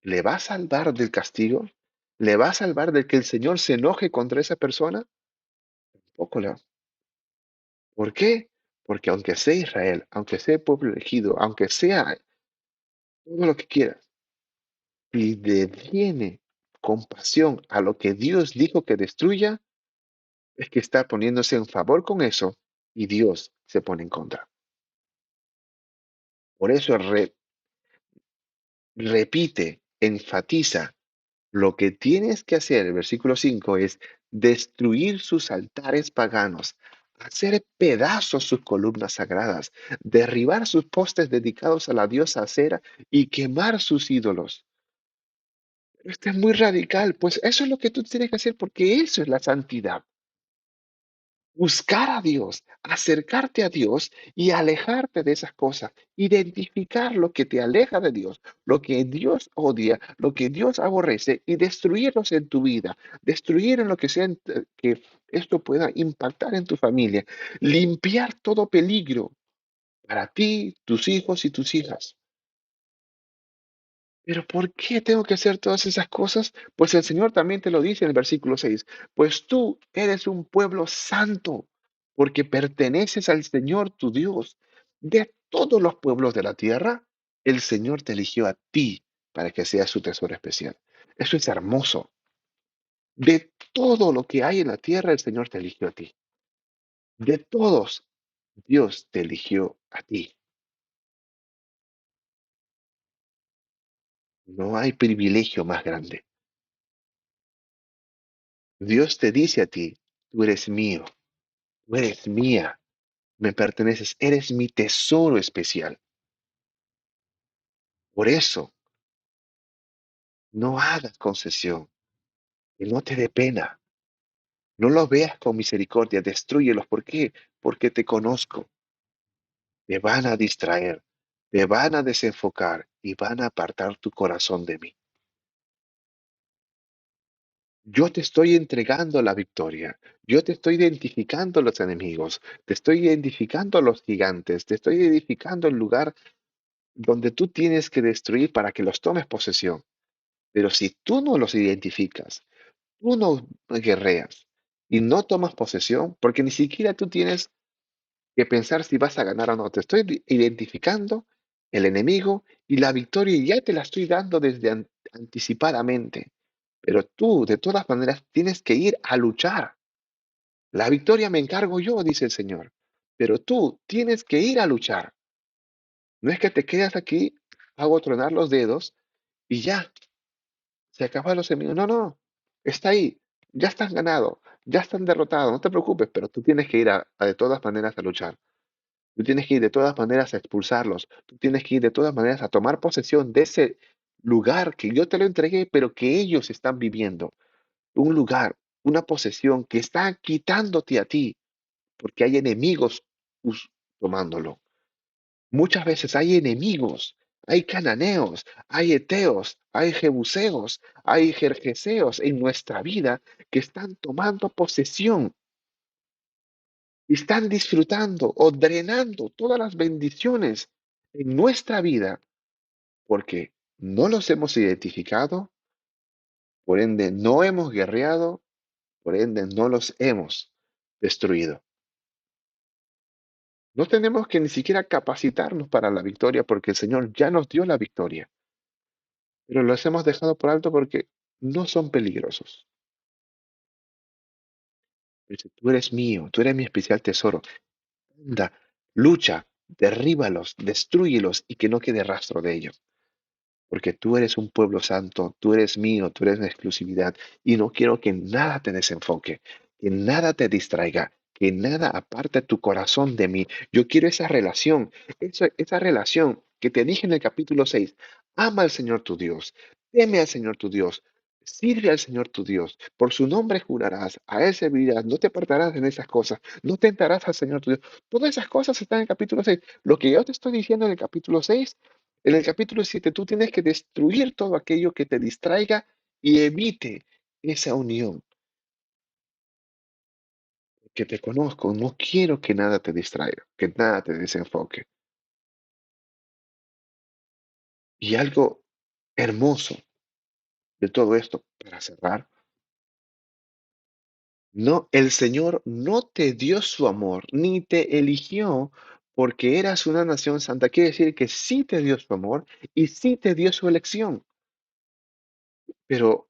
¿le va a salvar del castigo? ¿Le va a salvar de que el Señor se enoje contra esa persona? Poco le va. ¿Por qué? Porque aunque sea Israel, aunque sea el pueblo elegido, aunque sea todo lo que quieras, si detiene compasión a lo que Dios dijo que destruya, es que está poniéndose en favor con eso y Dios se pone en contra. Por eso repite, enfatiza, lo que tienes que hacer, el versículo 5 es destruir sus altares paganos, hacer pedazos sus columnas sagradas, derribar sus postes dedicados a la diosa Acera y quemar sus ídolos. Esto es muy radical, pues eso es lo que tú tienes que hacer porque eso es la santidad. Buscar a Dios, acercarte a Dios y alejarte de esas cosas. Identificar lo que te aleja de Dios, lo que Dios odia, lo que Dios aborrece y destruirlos en tu vida. Destruir en lo que sea que esto pueda impactar en tu familia. Limpiar todo peligro para ti, tus hijos y tus hijas. Pero ¿por qué tengo que hacer todas esas cosas? Pues el Señor también te lo dice en el versículo 6. Pues tú eres un pueblo santo, porque perteneces al Señor tu Dios. De todos los pueblos de la tierra, el Señor te eligió a ti para que seas su tesoro especial. Eso es hermoso. De todo lo que hay en la tierra, el Señor te eligió a ti. De todos, Dios te eligió a ti. No hay privilegio más grande. Dios te dice a ti, tú eres mío. Tú eres mía, me perteneces, eres mi tesoro especial. Por eso, no hagas concesión, que no te dé pena, no los veas con misericordia, destrúyelos. ¿Por qué? Porque te conozco. Te van a distraer, te van a desenfocar y van a apartar tu corazón de mí. Yo te estoy entregando la victoria. Yo te estoy identificando los enemigos, te estoy identificando los gigantes, te estoy identificando el lugar donde tú tienes que destruir para que los tomes posesión. Pero si tú no los identificas, tú no guerreas y no tomas posesión, porque ni siquiera tú tienes que pensar si vas a ganar o no. Te estoy identificando el enemigo y la victoria y ya te la estoy dando desde anticipadamente. Pero tú, de todas maneras, tienes que ir a luchar. La victoria me encargo yo, dice el Señor. Pero tú tienes que ir a luchar. No es que te quedas aquí, hago tronar los dedos y ya, se acaban los enemigos. No, no, está ahí. Ya están ganados, ya están derrotados. No te preocupes, pero tú tienes que ir de todas maneras a luchar. Tú tienes que ir de todas maneras a expulsarlos. Tú tienes que ir de todas maneras a tomar posesión de ese lugar que yo te lo entregué, pero que ellos están viviendo. Un lugar, una posesión que está quitándote a ti, porque hay enemigos tomándolo. Muchas veces hay enemigos, hay cananeos, hay eteos, hay jebuseos, hay jerjeseos en nuestra vida que están tomando posesión y están disfrutando o drenando todas las bendiciones en nuestra vida porque no los hemos identificado, por ende no hemos guerreado, por ende no los hemos destruido. No tenemos que ni siquiera capacitarnos para la victoria porque el Señor ya nos dio la victoria. Pero los hemos dejado por alto porque no son peligrosos. Dice, tú eres mío, tú eres mi especial tesoro. Anda, lucha, derríbalos, destrúyelos y que no quede rastro de ellos. Porque tú eres un pueblo santo, tú eres mío, tú eres mi exclusividad y no quiero que nada te desenfoque, que nada te distraiga, que nada aparte tu corazón de mí. Yo quiero esa relación, esa relación que te dije en el capítulo 6. Ama al Señor tu Dios, teme al Señor tu Dios, Sirve al Señor tu Dios, por su nombre jurarás, a Él servirás, no te apartarás de esas cosas, no tentarás al Señor tu Dios. Todas esas cosas están en el capítulo 6. Lo que yo te estoy diciendo en el capítulo 6, en el capítulo 7 tú tienes que destruir todo aquello que te distraiga y evite esa unión. Que te conozco, no quiero que nada te distraiga, que nada te desenfoque. Y algo hermoso de todo esto, para cerrar, no, el Señor no te dio su amor, ni te eligió porque eras una nación santa. Quiere decir que sí te dio su amor y sí te dio su elección. Pero,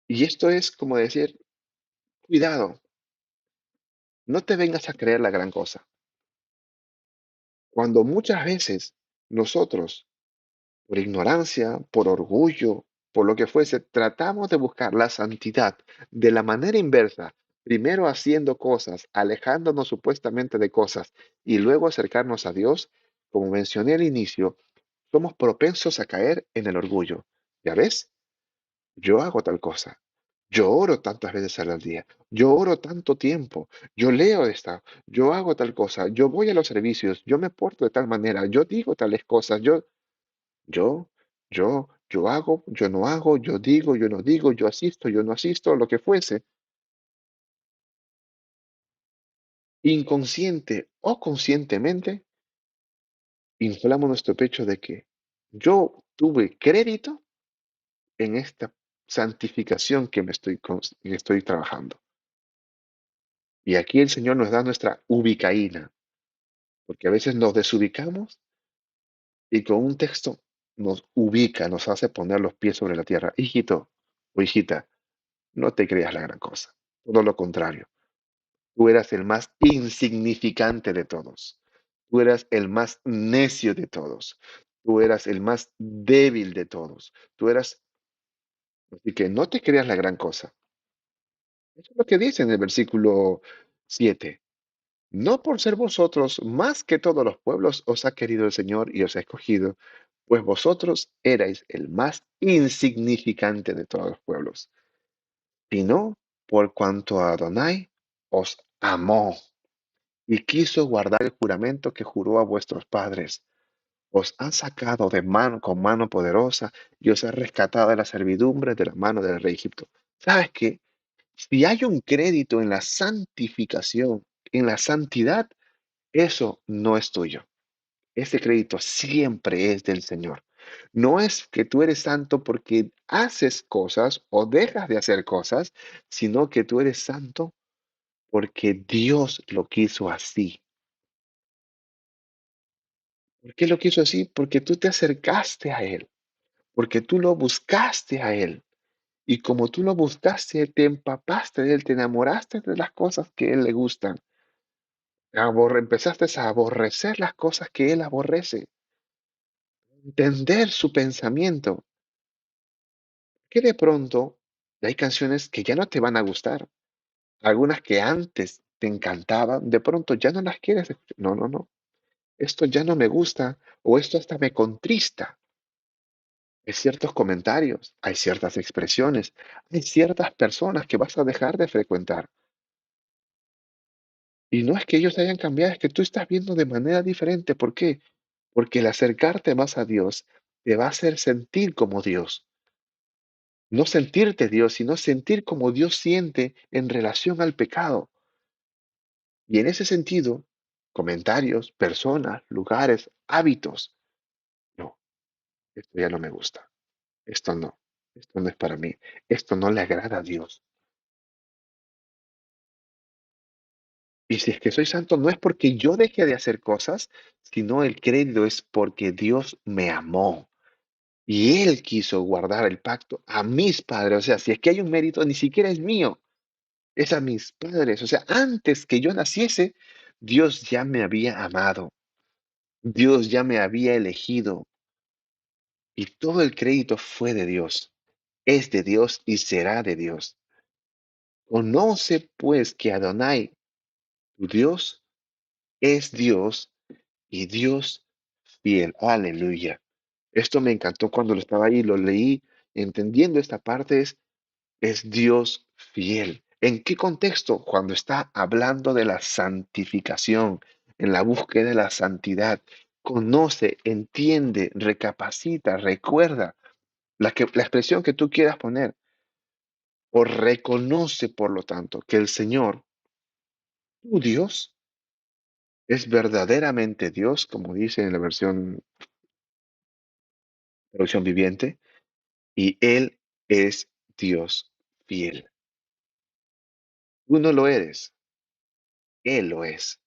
y esto es como decir, cuidado, no te vengas a creer la gran cosa. Cuando muchas veces nosotros por ignorancia, por orgullo, por lo que fuese, tratamos de buscar la santidad de la manera inversa, primero haciendo cosas, alejándonos supuestamente de cosas y luego acercarnos a Dios, como mencioné al inicio, somos propensos a caer en el orgullo. ¿Ya ves? Yo hago tal cosa. Yo oro tantas veces al día. Yo oro tanto tiempo. Yo leo esta. Yo hago tal cosa. Yo voy a los servicios. Yo me porto de tal manera. Yo digo tales cosas. Yo, yo hago, yo no hago, yo digo, yo no digo, yo asisto, yo no asisto, lo que fuese, inconsciente o conscientemente, inflamos nuestro pecho de que yo tuve crédito en esta santificación que que estoy trabajando. Y aquí el Señor nos da nuestra ubicaína, porque a veces nos desubicamos y con un texto nos ubica, nos hace poner los pies sobre la tierra. Hijito o hijita, no te creas la gran cosa, todo lo contrario. Tú eras el más insignificante de todos. Tú eras el más necio de todos. Tú eras el más débil de todos. Tú eras, así que no te creas la gran cosa. Eso es lo que dice en el versículo 7. No por ser vosotros más que todos los pueblos os ha querido el Señor y os ha escogido, pues vosotros erais el más insignificante de todos los pueblos, sino por cuanto a Adonai os amó y quiso guardar el juramento que juró a vuestros padres. Os ha sacado de mano con mano poderosa y os ha rescatado de la servidumbre de la mano del rey Egipto. ¿Sabes qué? Si hay un crédito en la santificación, en la santidad, eso no es tuyo. Ese crédito siempre es del Señor. No es que tú eres santo porque haces cosas o dejas de hacer cosas, sino que tú eres santo porque Dios lo quiso así. ¿Por qué lo quiso así? Porque tú te acercaste a Él, porque tú lo buscaste a Él. Y como tú lo buscaste, te empapaste de Él, te enamoraste de las cosas que a Él le gustan. Empezaste a aborrecer las cosas que Él aborrece, entender su pensamiento. Que de pronto hay canciones que ya no te van a gustar. Algunas que antes te encantaban, de pronto ya no las quieres escuchar. No, no, no. Esto ya no me gusta o esto hasta me contrista. Hay ciertos comentarios, hay ciertas expresiones, hay ciertas personas que vas a dejar de frecuentar. Y no es que ellos hayan cambiado, es que tú estás viendo de manera diferente. ¿Por qué? Porque el acercarte más a Dios te va a hacer sentir como Dios. No sentirte Dios, sino sentir como Dios siente en relación al pecado. Y en ese sentido, comentarios, personas, lugares, hábitos. No, esto ya no me gusta. Esto no. Esto no es para mí. Esto no le agrada a Dios. Y si es que soy santo, no es porque yo deje de hacer cosas, sino el crédito es porque Dios me amó. Y Él quiso guardar el pacto a mis padres. O sea, si es que hay un mérito, ni siquiera es mío, es a mis padres. O sea, antes que yo naciese, Dios ya me había amado. Dios ya me había elegido. Y todo el crédito fue de Dios. Es de Dios y será de Dios. Conoce pues que Adonai, tu Dios, es Dios y Dios fiel. Aleluya. Esto me encantó cuando lo estaba ahí, lo leí entendiendo esta parte es Dios fiel. ¿En qué contexto? Cuando está hablando de la santificación, en la búsqueda de la santidad. Conoce, entiende, recapacita, recuerda la expresión que tú quieras poner, o reconoce, por lo tanto, que el Señor, tu Dios, es verdaderamente Dios, como dice en la versión traducción viviente, y Él es Dios fiel. Tú no lo eres, Él lo es,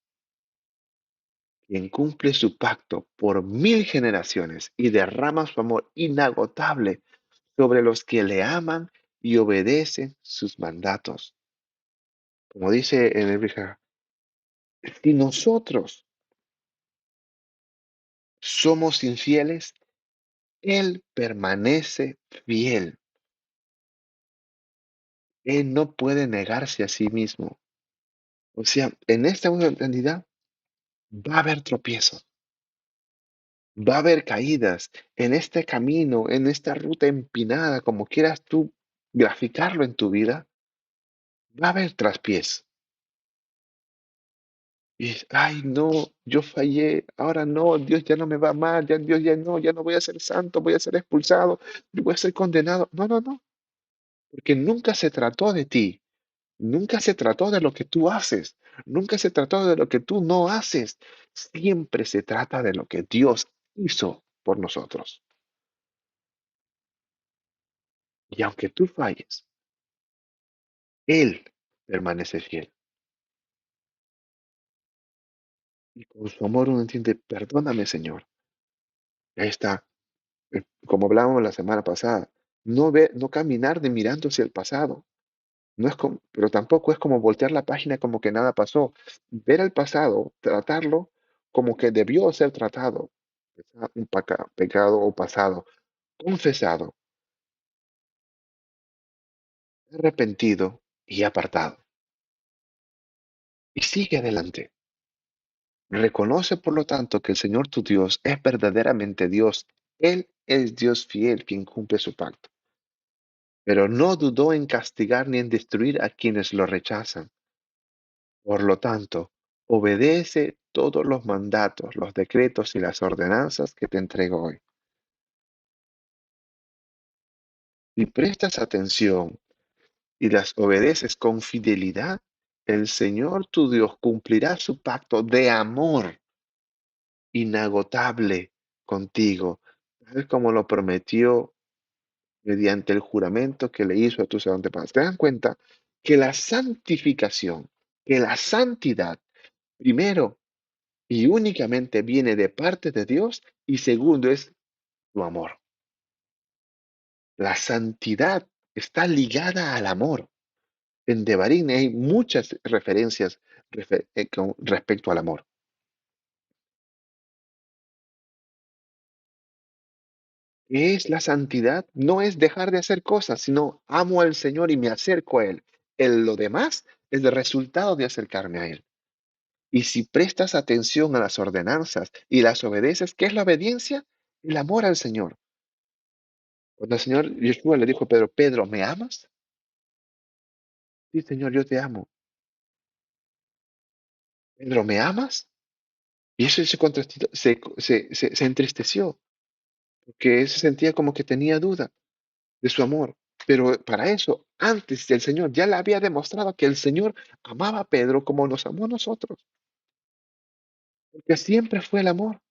quien cumple su pacto por 1000 generaciones y derrama su amor inagotable sobre los que le aman y obedecen sus mandatos. Como dice en el Biblia, si nosotros somos infieles, Él permanece fiel. Él no puede negarse a sí mismo. O sea, en esta humanidad va a haber tropiezos, va a haber caídas en este camino, en esta ruta empinada, como quieras tú graficarlo en tu vida, va a haber traspiés. Y ay, no, yo fallé, ahora no, Dios ya no me va mal, ya Dios ya no voy a ser santo, voy a ser expulsado, yo voy a ser condenado. No, no, no, porque nunca se trató de ti, nunca se trató de lo que tú haces, nunca se trató de lo que tú no haces, siempre se trata de lo que Dios hizo por nosotros. Y aunque tú falles, Él permanece fiel. Y con su amor uno entiende, perdóname, Señor. Ahí está, como hablábamos la semana pasada, no caminar de mirando hacia el pasado. No es pero tampoco es como voltear la página como que nada pasó. Ver el pasado, tratarlo como que debió ser tratado. Un pecado o pasado, confesado, arrepentido y apartado. Y sigue adelante. Reconoce, por lo tanto, que el Señor tu Dios es verdaderamente Dios. Él es Dios fiel quien cumple su pacto. Pero no dudó en castigar ni en destruir a quienes lo rechazan. Por lo tanto, obedece todos los mandatos, los decretos y las ordenanzas que te entrego hoy. Si prestas atención y las obedeces con fidelidad, el Señor tu Dios cumplirá su pacto de amor inagotable contigo, tal como lo prometió mediante el juramento que le hizo a tus antepasados. ¿Te dan cuenta que la santificación, que la santidad, primero y únicamente viene de parte de Dios y segundo es tu amor? La santidad está ligada al amor. En Devarim hay muchas referencias con respecto al amor. ¿Qué es la santidad? No es dejar de hacer cosas, sino amo al Señor y me acerco a Él. Lo demás es el resultado de acercarme a Él. Y si prestas atención a las ordenanzas y las obedeces, ¿qué es la obediencia? El amor al Señor. Cuando el Señor Yeshua le dijo a Pedro, Pedro, ¿me amas? Sí, Señor, yo te amo. Pedro, ¿me amas? Y eso se entristeció, porque él se sentía como que tenía duda de su amor. Pero para eso, antes el Señor ya le había demostrado que el Señor amaba a Pedro como nos amó a nosotros, porque siempre fue el amor.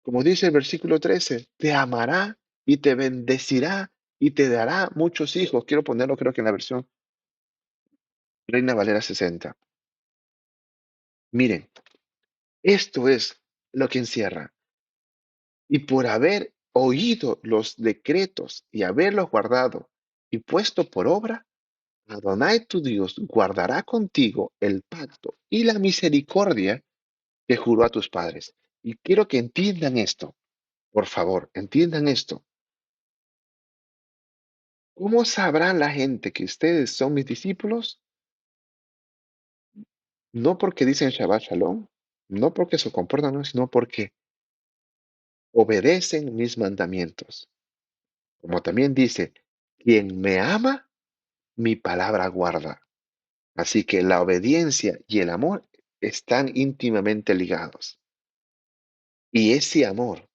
Como dice el versículo 13, te amará y te bendecirá y te dará muchos hijos. Quiero ponerlo, creo que en la versión Reina Valera 60. Miren, esto es lo que encierra. Y por haber oído los decretos y haberlos guardado y puesto por obra, Adonai tu Dios guardará contigo el pacto y la misericordia que juró a tus padres. Y quiero que entiendan esto, por favor, entiendan esto. ¿Cómo sabrán la gente que ustedes son mis discípulos? No porque dicen Shabbat Shalom, no porque se comportan, no, sino porque obedecen mis mandamientos. Como también dice, quien me ama, mi palabra guarda. Así que la obediencia y el amor están íntimamente ligados. Y ese amor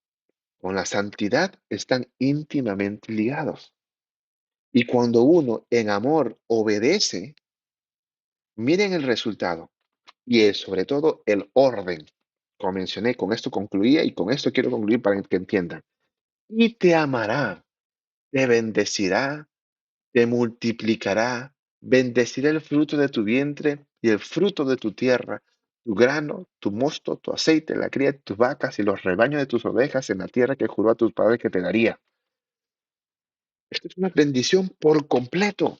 con la santidad están íntimamente ligados. Y cuando uno en amor obedece, miren el resultado y sobre todo el orden. Como mencioné, con esto concluía y con esto quiero concluir para que entiendan. Y te amará, te bendecirá, te multiplicará, bendecirá el fruto de tu vientre y el fruto de tu tierra, tu grano, tu mosto, tu aceite, la cría de tus vacas y los rebaños de tus ovejas en la tierra que juró a tus padres que te daría. Esto es una bendición por completo.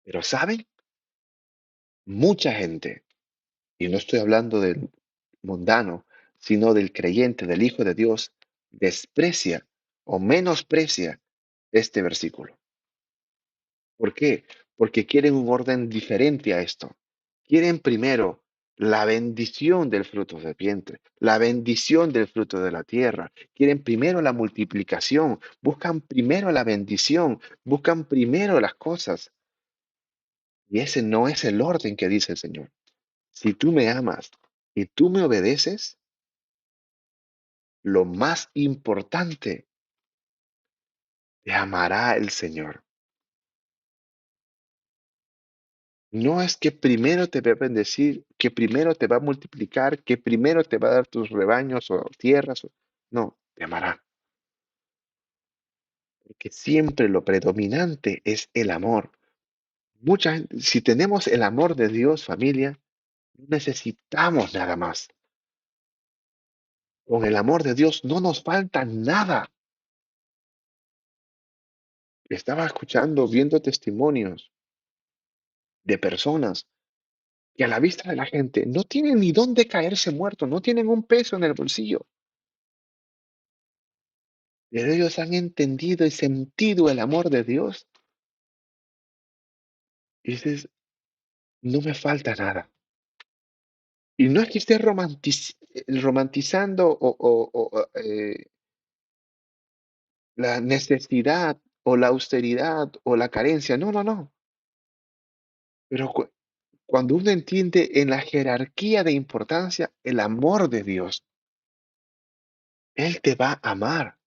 Pero ¿saben? Mucha gente, y no estoy hablando del mundano, sino del creyente, del Hijo de Dios, desprecia o menosprecia este versículo. ¿Por qué? Porque quieren un orden diferente a esto. Quieren primero la bendición del fruto del vientre, la bendición del fruto de la tierra. Quieren primero la multiplicación, buscan primero la bendición, buscan primero las cosas. Y ese no es el orden que dice el Señor. Si tú me amas y tú me obedeces, lo más importante, te amará el Señor. No es que primero te va a bendecir, que primero te va a multiplicar, que primero te va a dar tus rebaños o tierras. No, te amará. Porque siempre lo predominante es el amor. Mucha gente, si tenemos el amor de Dios, familia, no necesitamos nada más. Con el amor de Dios no nos falta nada. Estaba escuchando, viendo testimonios de personas que a la vista de la gente no tienen ni dónde caerse muertos, no tienen un peso en el bolsillo, pero ellos han entendido y sentido el amor de Dios y dices, no me falta nada. Y no es que esté romantizando la necesidad o la austeridad o la carencia, no, no, no. Pero cuando uno entiende en la jerarquía de importancia el amor de Dios, Él te va a amar.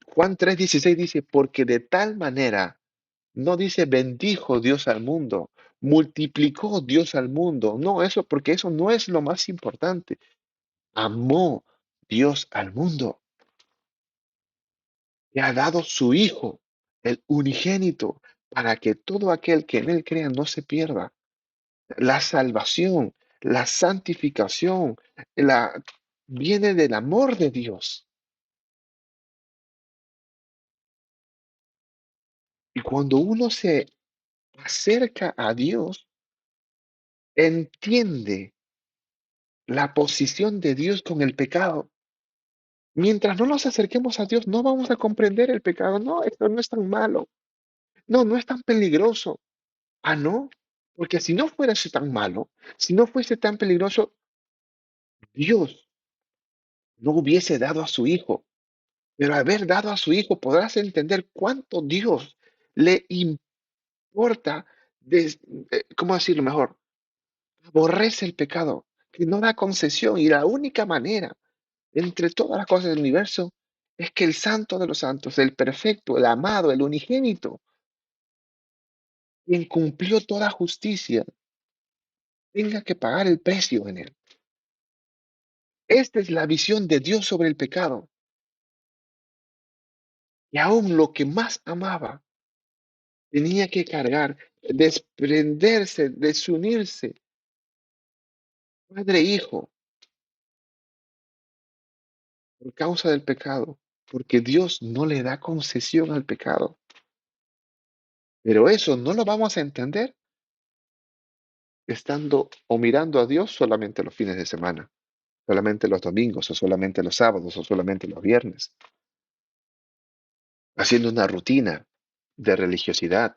Juan 3:16 dice, porque de tal manera, no dice bendijo Dios al mundo, multiplicó Dios al mundo. No, eso, porque eso no es lo más importante. Amó Dios al mundo y ha dado su Hijo, el unigénito, para que todo aquel que en Él crea no se pierda. La salvación, la santificación, la, viene del amor de Dios. Y cuando uno se acerca a Dios, entiende la posición de Dios con el pecado. Mientras no nos acerquemos a Dios, no vamos a comprender el pecado. No, esto no es tan malo. No, no es tan peligroso. Ah, no, porque si no fuese tan malo, si no fuese tan peligroso, Dios no hubiese dado a su Hijo. Pero haber dado a su Hijo, podrás entender cuánto Dios le importa, ¿cómo decirlo mejor? Aborrece el pecado, que no da concesión. Y la única manera entre todas las cosas del universo es que el santo de los santos, el perfecto, el amado, el unigénito, quien cumplió toda justicia, tenga que pagar el precio en él. Esta es la visión de Dios sobre el pecado. Y aún lo que más amaba tenía que cargar, desprenderse, desunirse, padre e hijo, por causa del pecado, porque Dios no le da concesión al pecado. Pero eso no lo vamos a entender estando o mirando a Dios solamente los fines de semana, solamente los domingos, o solamente los sábados, o solamente los viernes, haciendo una rutina de religiosidad,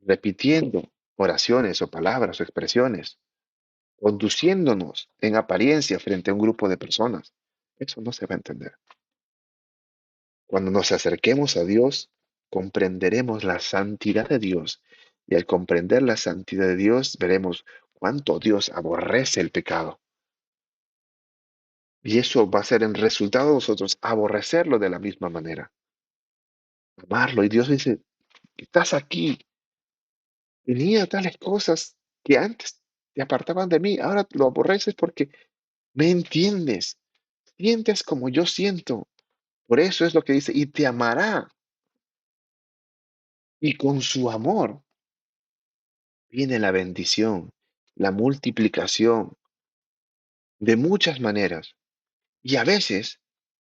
repitiendo oraciones o palabras o expresiones, conduciéndonos en apariencia frente a un grupo de personas. Eso no se va a entender. Cuando nos acerquemos a Dios, comprenderemos la santidad de Dios. Y al comprender la santidad de Dios, veremos cuánto Dios aborrece el pecado. Y eso va a ser en resultado de nosotros aborrecerlo de la misma manera, amarlo. Y Dios dice, estás aquí, tenía tales cosas que antes te apartaban de mí, ahora lo aborreces porque me entiendes, sientes como yo siento. Por eso es lo que dice, y te amará. Y con su amor viene la bendición, la multiplicación, de muchas maneras. Y a veces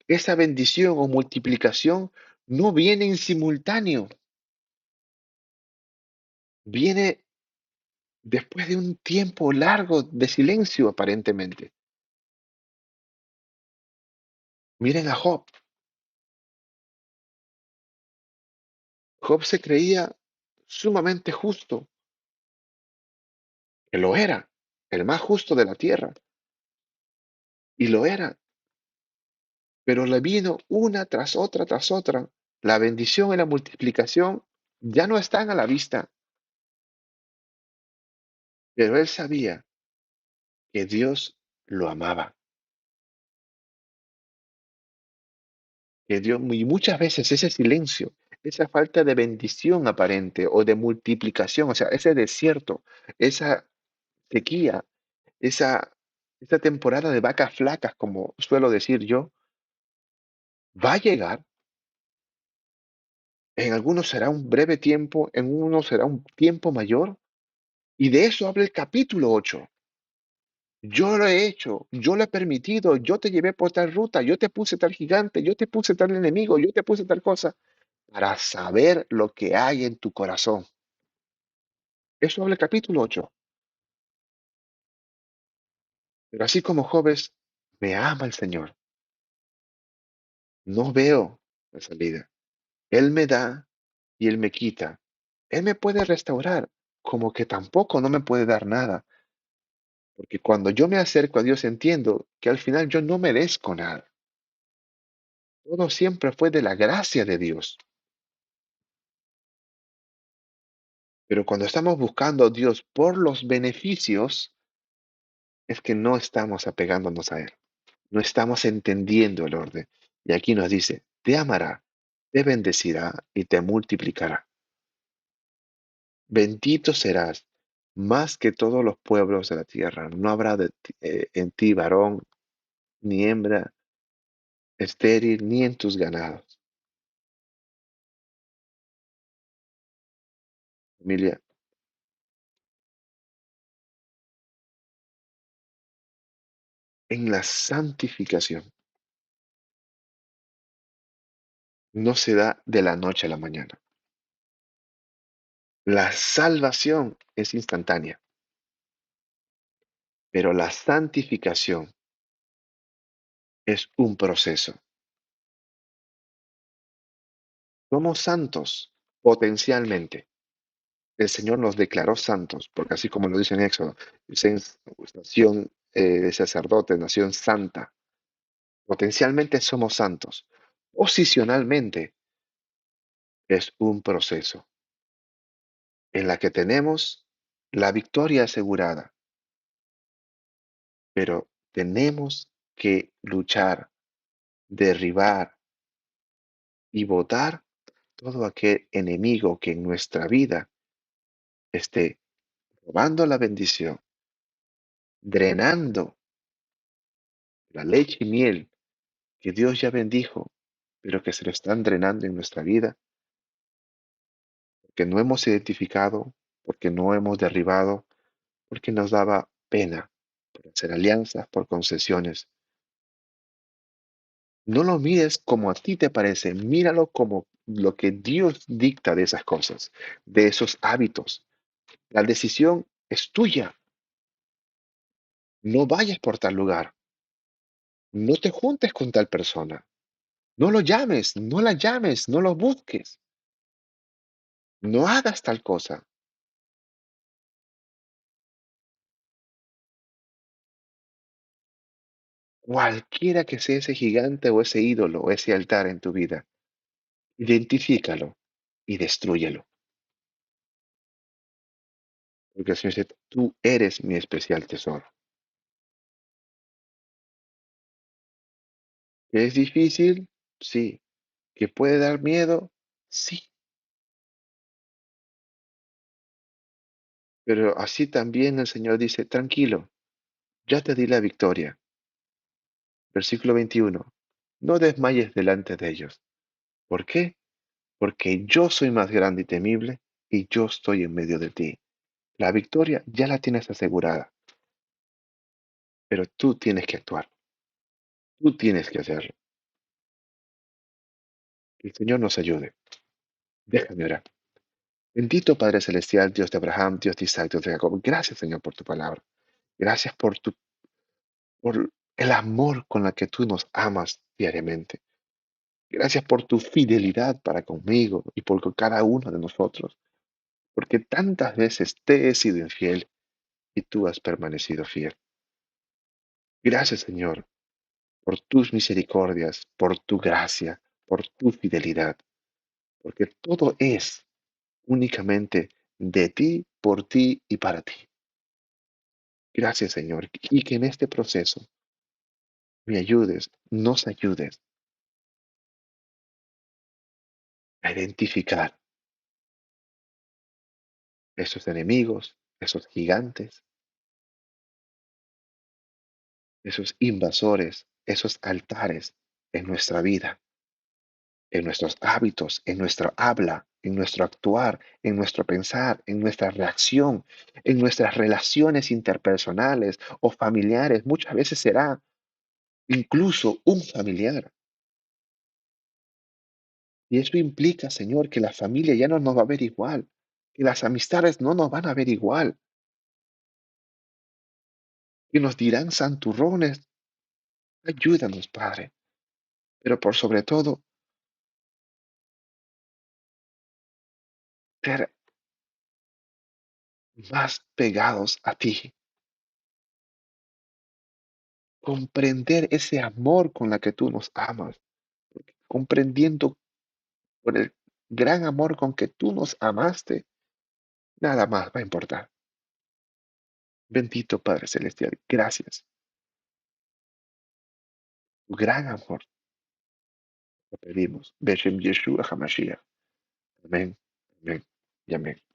esa bendición o multiplicación no viene en simultáneo, viene después de un tiempo largo de silencio aparentemente. Miren a Job. Job se creía sumamente justo, que lo era, el más justo de la tierra, y lo era, pero le vino una tras otra, tras otra. La bendición y la multiplicación ya no están a la vista, pero él sabía que Dios lo amaba, que Dios, y muchas veces ese silencio, esa falta de bendición aparente o de multiplicación, o sea, ese desierto, esa sequía, esa, esa temporada de vacas flacas, como suelo decir yo, va a llegar. En algunos será un breve tiempo, en unos será un tiempo mayor, y de eso habla el capítulo 8. Yo lo he hecho, yo lo he permitido, yo te llevé por tal ruta, yo te puse tal gigante, yo te puse tal enemigo, yo te puse tal cosa, para saber lo que hay en tu corazón. Eso habla el capítulo 8. Pero así como Jobes, me ama el Señor, no veo la salida. Él me da y Él me quita. Él me puede restaurar, como que tampoco no me puede dar nada. Porque cuando yo me acerco a Dios entiendo que al final yo no merezco nada. Todo siempre fue de la gracia de Dios. Pero cuando estamos buscando a Dios por los beneficios, es que no estamos apegándonos a Él. No estamos entendiendo el orden. Y aquí nos dice, te amará, te bendecirá y te multiplicará. Bendito serás más que todos los pueblos de la tierra. No habrá en ti varón ni hembra estéril, ni en tus ganados. Familia, en la santificación no se da de la noche a la mañana. La salvación es instantánea, pero la santificación es un proceso. Somos santos potencialmente. El Señor nos declaró santos, porque así como lo dice en Éxodo, dice nación de sacerdotes, nación santa. Potencialmente somos santos. Posicionalmente es un proceso en la que tenemos la victoria asegurada, pero tenemos que luchar, derribar y botar todo aquel enemigo que en nuestra vida esté robando la bendición, drenando la leche y miel que Dios ya bendijo, pero que se lo están drenando en nuestra vida, porque no hemos identificado, porque no hemos derribado, porque nos daba pena por hacer alianzas, por concesiones. No lo mires como a ti te parece, míralo como lo que Dios dicta de esas cosas, de esos hábitos. La decisión es tuya. No vayas por tal lugar. No te juntes con tal persona. No lo llames, no la llames, no lo busques. No hagas tal cosa. Cualquiera que sea ese gigante o ese ídolo o ese altar en tu vida, identifícalo y destrúyelo. Porque el Señor dice, tú eres mi especial tesoro. ¿Que es difícil? Sí. ¿Que puede dar miedo? Sí. Pero así también el Señor dice, tranquilo, ya te di la victoria. Versículo 21. No desmayes delante de ellos. ¿Por qué? Porque yo soy más grande y temible y yo estoy en medio de ti. La victoria ya la tienes asegurada, pero tú tienes que actuar, tú tienes que hacerlo. Que el Señor nos ayude. Déjame orar. Bendito Padre Celestial, Dios de Abraham, Dios de Isaac, Dios de Jacob. Gracias, Señor, por tu palabra. Gracias por el amor con la que tú nos amas diariamente. Gracias por tu fidelidad para conmigo y por con cada uno de nosotros. Porque tantas veces te he sido infiel y tú has permanecido fiel. Gracias, Señor, por tus misericordias, por tu gracia, por tu fidelidad. Porque todo es únicamente de ti, por ti y para ti. Gracias, Señor, y que en este proceso me ayudes, nos ayudes a identificar esos enemigos, esos gigantes, esos invasores, esos altares en nuestra vida, en nuestros hábitos, en nuestra habla, en nuestro actuar, en nuestro pensar, en nuestra reacción, en nuestras relaciones interpersonales o familiares. Muchas veces será incluso un familiar. Y eso implica, Señor, que la familia ya no nos va a ver igual, que las amistades no nos van a ver igual, que nos dirán santurrones. Ayúdanos, Padre, pero por sobre todo, ser más pegados a ti, comprender ese amor con la que tú nos amas, comprendiendo por el gran amor con que tú nos amaste, nada más va a importar. Bendito Padre Celestial, gracias. Tu gran amor, lo pedimos. Beshem Yeshua HaMashiach. Amén, amén y amén.